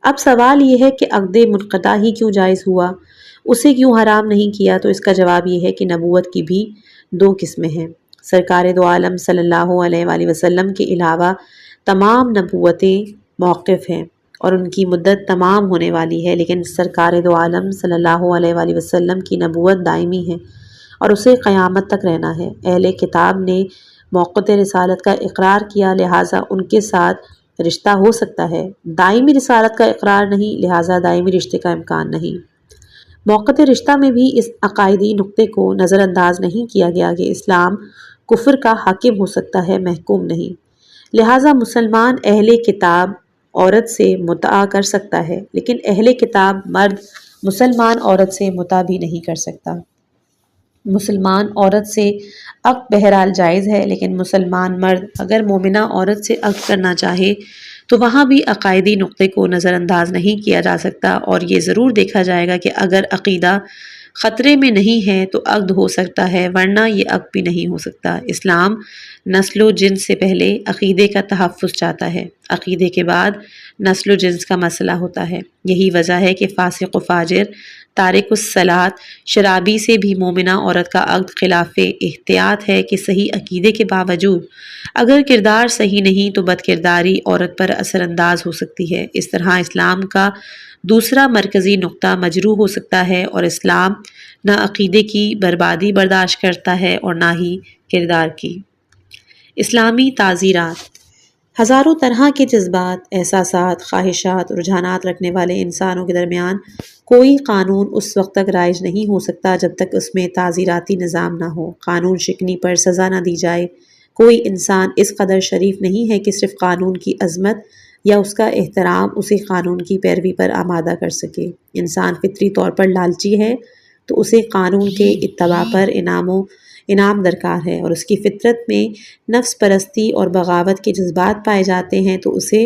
اب سوال یہ ہے کہ عقد منقطع ہی کیوں جائز ہوا، اسے کیوں حرام نہیں کیا؟ تو اس کا جواب یہ ہے کہ نبوت کی بھی دو قسمیں ہیں۔ سرکار دو عالم صلی اللہ علیہ وآلہ وسلم کے علاوہ تمام نبوتیں موقف ہیں اور ان کی مدت تمام ہونے والی ہے، لیکن سرکار دو عالم صلی اللہ علیہ وآلہ وسلم کی نبوت دائمی ہے اور اسے قیامت تک رہنا ہے۔ اہل کتاب نے موقت رسالت کا اقرار کیا، لہٰذا ان کے ساتھ رشتہ ہو سکتا ہے۔ دائمی رسالت کا اقرار نہیں، لہٰذا دائمی رشتے کا امکان نہیں۔ موقت رشتہ میں بھی اس عقائدی نقطے کو نظر انداز نہیں کیا گیا کہ اسلام کفر کا حاکم ہو سکتا ہے، محکوم نہیں۔ لہٰذا مسلمان اہل کتاب عورت سے متعہ کر سکتا ہے، لیکن اہل کتاب مرد مسلمان عورت سے متعہ بھی نہیں کر سکتا۔ مسلمان عورت سے عقد بہرحال جائز ہے، لیکن مسلمان مرد اگر مومنہ عورت سے عقد کرنا چاہے تو وہاں بھی عقائدی نقطے کو نظر انداز نہیں کیا جا سکتا، اور یہ ضرور دیکھا جائے گا کہ اگر عقیدہ خطرے میں نہیں ہے تو عقد ہو سکتا ہے، ورنہ یہ عقد بھی نہیں ہو سکتا۔ اسلام نسل و جنس سے پہلے عقیدے کا تحفظ چاہتا ہے، عقیدے کے بعد نسل و جنس کا مسئلہ ہوتا ہے۔ یہی وجہ ہے کہ فاسق و فاجر، تارک الصلاۃ، شرابی سے بھی مومنہ عورت کا عقد خلاف احتیاط ہے کہ صحیح عقیدے کے باوجود اگر کردار صحیح نہیں تو بد کرداری عورت پر اثر انداز ہو سکتی ہے۔ اس طرح اسلام کا دوسرا مرکزی نقطہ مجروح ہو سکتا ہے، اور اسلام نہ عقیدے کی بربادی برداشت کرتا ہے اور نہ ہی کردار کی۔ اسلامی تعزیرات۔ ہزاروں طرح کے جذبات، احساسات، خواہشات، رجحانات رکھنے والے انسانوں کے درمیان کوئی قانون اس وقت تک رائج نہیں ہو سکتا جب تک اس میں تعزیراتی نظام نہ ہو، قانون شکنی پر سزا نہ دی جائے۔ کوئی انسان اس قدر شریف نہیں ہے کہ صرف قانون کی عظمت یا اس کا احترام اسے قانون کی پیروی پر آمادہ کر سکے۔ انسان فطری طور پر لالچی ہے تو اسے قانون کے اتباع پر انعام درکار ہے، اور اس کی فطرت میں نفس پرستی اور بغاوت کے جذبات پائے جاتے ہیں تو اسے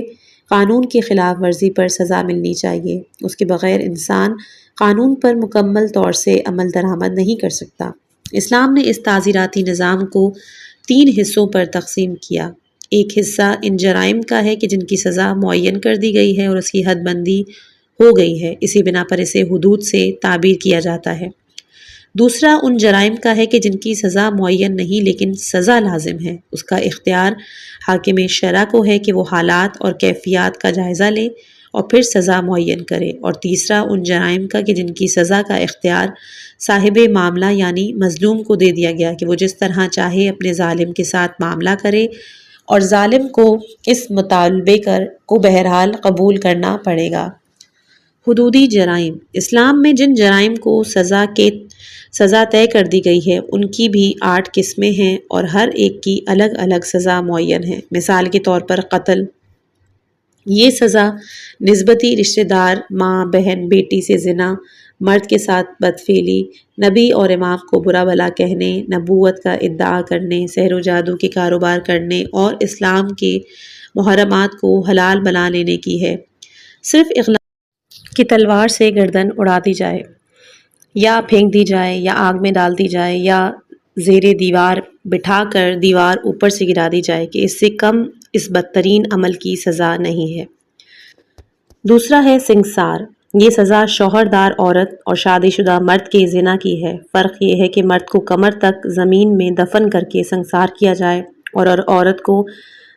قانون کی خلاف ورزی پر سزا ملنی چاہیے۔ اس کے بغیر انسان قانون پر مکمل طور سے عمل درآمد نہیں کر سکتا۔ اسلام نے اس تعزیراتی نظام کو 3 حصوں پر تقسیم کیا۔ ایک حصہ ان جرائم کا ہے کہ جن کی سزا معین کر دی گئی ہے اور اس کی حد بندی ہو گئی ہے، اسی بنا پر اسے حدود سے تعبیر کیا جاتا ہے۔ دوسرا ان جرائم کا ہے کہ جن کی سزا معین نہیں لیکن سزا لازم ہے، اس کا اختیار حاکم شرع کو ہے کہ وہ حالات اور کیفیات کا جائزہ لے اور پھر سزا معین کرے۔ اور تیسرا ان جرائم کا کہ جن کی سزا کا اختیار صاحب معاملہ یعنی مظلوم کو دے دیا گیا کہ وہ جس طرح چاہے اپنے ظالم کے ساتھ معاملہ کرے، اور ظالم کو اس مطالبے کو بہرحال قبول کرنا پڑے گا۔ حدودی جرائم۔ اسلام میں جن جرائم کو سزا طے کر دی گئی ہے ان کی بھی 8 قسمیں ہیں، اور ہر ایک کی الگ الگ سزا معین ہے۔ مثال کے طور پر قتل، یہ سزا نسبتی رشتہ دار، ماں، بہن، بیٹی سے زنا، مرد کے ساتھ بدفعلی، نبی اور امام کو برا بھلا کہنے، نبوت کا ادعا کرنے، سحر و جادو کے کاروبار کرنے اور اسلام کے محرمات کو حلال بنا لینے کی ہے۔ صرف اغلاق کی تلوار سے گردن اڑا دی جائے، یا پھینک دی جائے، یا آگ میں ڈال دی جائے، یا زیر دیوار بٹھا کر دیوار اوپر سے گرا دی جائے کہ اس سے کم اس بدترین عمل کی سزا نہیں ہے۔ دوسرا ہے سنگسار۔ یہ سزا شوہردار عورت اور شادی شدہ مرد کے زنا کی ہے۔ فرق یہ ہے کہ مرد کو کمر تک زمین میں دفن کر کے سنگسار کیا جائے اور عورت کو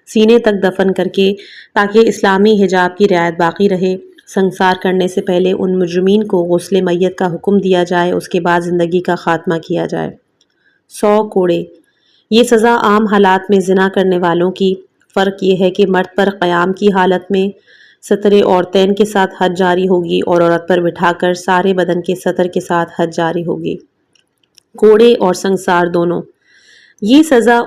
سینے تک دفن کر کے، تاکہ اسلامی حجاب کی رعایت باقی رہے۔ سنگسار کرنے سے پہلے ان مجرمین کو غسل میت کا حکم دیا جائے، اس کے بعد زندگی کا خاتمہ کیا جائے۔ 100 کوڑے۔ یہ سزا عام حالات میں زنا کرنے والوں کی۔ فرق یہ ہے کہ مرد پر قیام کی حالت میں ستر عورتین کے ساتھ حد جاری ہوگی اور عورت پر بٹھا کر سارے بدن کے ستر کے ساتھ حد جاری ہوگی۔ کوڑے اور سنگسار دونوں۔ یہ سزا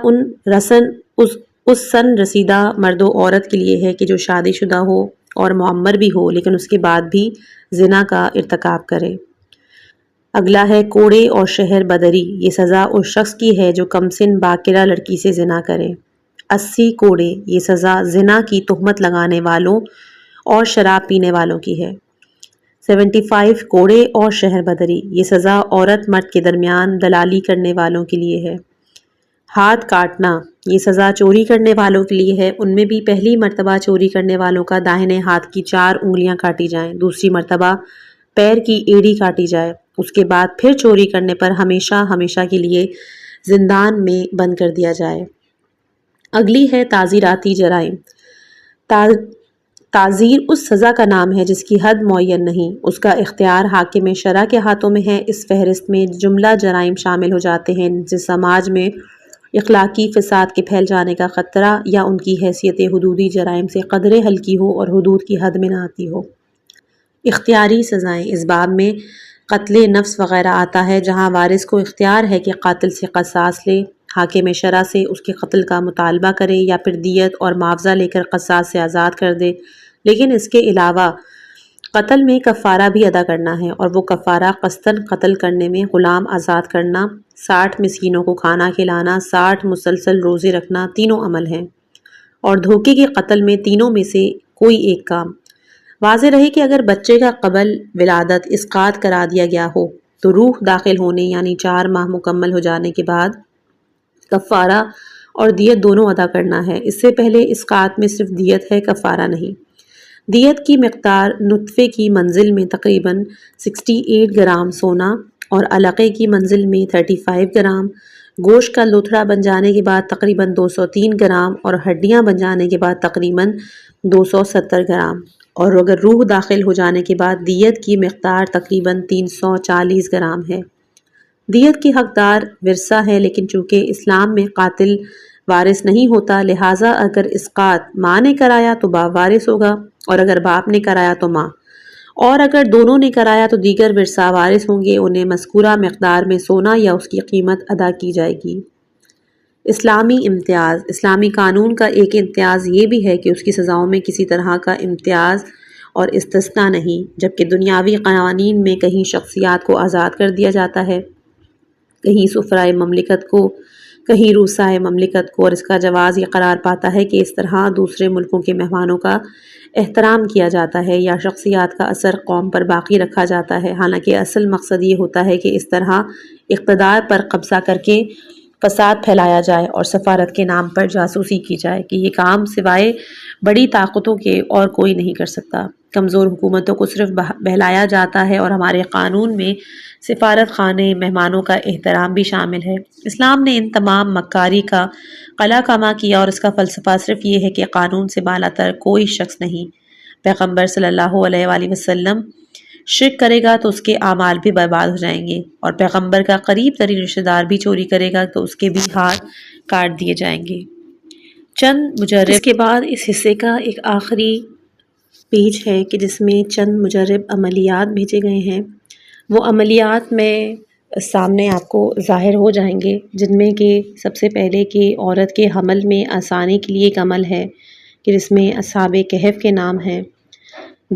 اس سن رسیدہ مرد و عورت کے لیے ہے کہ جو شادی شدہ ہو اور معمر بھی ہو لیکن اس کے بعد بھی زنا کا ارتکاب کرے۔ اگلا ہے کوڑے اور شہر بدری۔ یہ سزا اس شخص کی ہے جو کمسن باکرہ لڑکی سے زنا کرے۔ 80 کوڑے۔ یہ سزا زنا کی تہمت لگانے والوں اور شراب پینے والوں کی ہے۔ 75 کوڑے اور شہر بدری۔ یہ سزا عورت مرد کے درمیان دلالی کرنے والوں کے لیے ہے۔ ہاتھ کاٹنا۔ یہ سزا چوری کرنے والوں کے لیے ہے۔ ان میں بھی پہلی مرتبہ چوری کرنے والوں کا داہنے ہاتھ کی 4 انگلیاں کاٹی جائیں، دوسری مرتبہ پیر کی ایڑی کاٹی جائے، اس کے بعد پھر چوری کرنے پر ہمیشہ ہمیشہ کے لیے زندان میں بند کر دیا جائے۔ اگلی ہے تعزیراتی جرائم۔ تعزیر اس سزا کا نام ہے جس کی حد معین نہیں، اس کا اختیار حاکم شرع کے ہاتھوں میں ہے۔ اس فہرست میں جملہ جرائم شامل ہو جاتے ہیں جن سے سماج میں اخلاقی فساد کے پھیل جانے کا خطرہ یا ان کی حیثیت حدودی جرائم سے قدرے ہلکی ہو اور حدود کی حد میں نہ آتی ہو۔ اختیاری سزائیں۔ اس باب میں قتل نفس وغیرہ آتا ہے جہاں وارث کو اختیار ہے کہ قاتل سے قصاص لے، حاکم شرع سے اس کے قتل کا مطالبہ کرے یا پھر دیت اور معاوضہ لے کر قصاص سے آزاد کر دے، لیکن اس کے علاوہ قتل میں کفارہ بھی ادا کرنا ہے، اور وہ کفارہ قصداً قتل کرنے میں غلام آزاد کرنا، 60 مسکینوں کو کھانا کھلانا، 60 مسلسل روزے رکھنا، تینوں عمل ہیں، اور دھوکے کے قتل میں تینوں میں سے کوئی ایک کام۔ واضح رہے کہ اگر بچے کا قبل ولادت اسقاط کرا دیا گیا ہو تو روح داخل ہونے یعنی 4 ماہ مکمل ہو جانے کے بعد کفارہ اور دیت دونوں ادا کرنا ہے۔ اس سے پہلے اسقاط میں صرف دیت ہے، کفارہ نہیں۔ دیت کی مقدار نطفے کی منزل میں تقریباً 68 گرام سونا اور علقے کی منزل میں 35 گرام، گوشت کا لوتھڑا بن جانے کے بعد تقریباً 203 گرام اور ہڈیاں بن جانے کے بعد تقریباً 270 گرام، اور اگر روح داخل ہو جانے کے بعد دیت کی مقدار تقریباً 340 گرام ہے۔ دیت کی حقدار ورثہ ہے، لیکن چونکہ اسلام میں قاتل وارث نہیں ہوتا، لہٰذا اگر اسقاط ماں نے کرایا تو باپ وارث ہوگا، اور اگر باپ نے کرایا تو ماں، اور اگر دونوں نے کرایا تو دیگر ورثہ وارث ہوں گے، انہیں مذکورہ مقدار میں سونا یا اس کی قیمت ادا کی جائے گی۔ اسلامی امتیاز۔ اسلامی قانون کا ایک امتیاز یہ بھی ہے کہ اس کی سزاؤں میں کسی طرح کا امتیاز اور استثناء نہیں، جبکہ دنیاوی قوانین میں کہیں شخصیات کو آزاد کر دیا جاتا ہے، کہیں سفرائے مملکت کو، کہیں روسائے مملکت کو، اور اس کا جواز یہ قرار پاتا ہے کہ اس طرح دوسرے ملکوں کے مہمانوں کا احترام کیا جاتا ہے یا شخصیات کا اثر قوم پر باقی رکھا جاتا ہے، حالانکہ اصل مقصد یہ ہوتا ہے کہ اس طرح اقتدار پر قبضہ کر کے فساد پھیلایا جائے اور سفارت کے نام پر جاسوسی کی جائے کہ یہ کام سوائے بڑی طاقتوں کے اور کوئی نہیں کر سکتا۔ کمزور حکومتوں کو صرف بہلایا جاتا ہے، اور ہمارے قانون میں سفارت خانے مہمانوں کا احترام بھی شامل ہے۔ اسلام نے ان تمام مکاری کا قلع کما کیا، اور اس کا فلسفہ صرف یہ ہے کہ قانون سے بالا تر کوئی شخص نہیں۔ پیغمبر صلی اللہ علیہ وآلہ وسلم شرک کرے گا تو اس کے اعمال بھی برباد ہو جائیں گے، اور پیغمبر کا قریب ترین رشتہ دار بھی چوری کرے گا تو اس کے بھی ہاتھ کاٹ دیے جائیں گے۔ چند مجرب۔ اس کے بعد اس حصے کا ایک آخری پیج ہے کہ جس میں چند مجرب عملیات بھیجے گئے ہیں، وہ عملیات میں سامنے آپ کو ظاہر ہو جائیں گے، جن میں کہ سب سے پہلے کہ عورت کے حمل میں آسانی کے لیے ایک عمل ہے کہ جس میں اصحاب کہف کے نام ہیں۔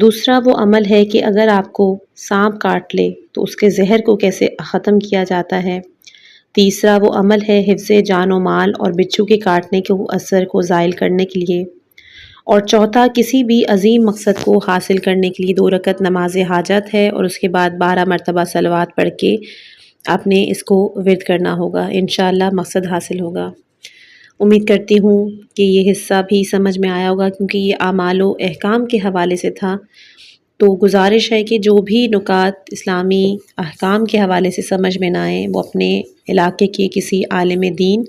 دوسرا وہ عمل ہے کہ اگر آپ کو سانپ کاٹ لے تو اس کے زہر کو کیسے ختم کیا جاتا ہے۔ تیسرا وہ عمل ہے حفظ جان و مال اور بچھو کے کاٹنے کے اثر کو زائل کرنے کے لیے۔ اور چوتھا کسی بھی عظیم مقصد کو حاصل کرنے کے لیے 2 رکعت نماز حاجت ہے، اور اس کے بعد 12 مرتبہ صلوات پڑھ کے آپ نے اس کو ورد کرنا ہوگا، انشاءاللہ مقصد حاصل ہوگا۔ امید کرتی ہوں کہ یہ حصہ بھی سمجھ میں آیا ہوگا، کیونکہ یہ اعمال و احکام کے حوالے سے تھا، تو گزارش ہے کہ جو بھی نکات اسلامی احکام کے حوالے سے سمجھ میں نہ آئیں وہ اپنے علاقے کے کسی عالم دین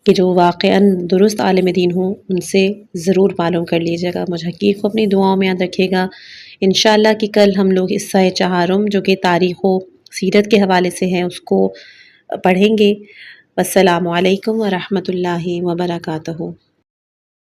کہ جو واقعاً درست عالم دین ہوں ان سے ضرور معلوم کر لیجیے گا۔ مجھکیر کو اپنی دعاؤں میں یاد رکھیے گا۔ انشاءاللہ کہ کل ہم لوگ حصہ چہارم جو کہ تاریخ و سیرت کے حوالے سے ہے اس کو پڑھیں گے۔ السلام علیکم ورحمۃ اللہ وبرکاتہ۔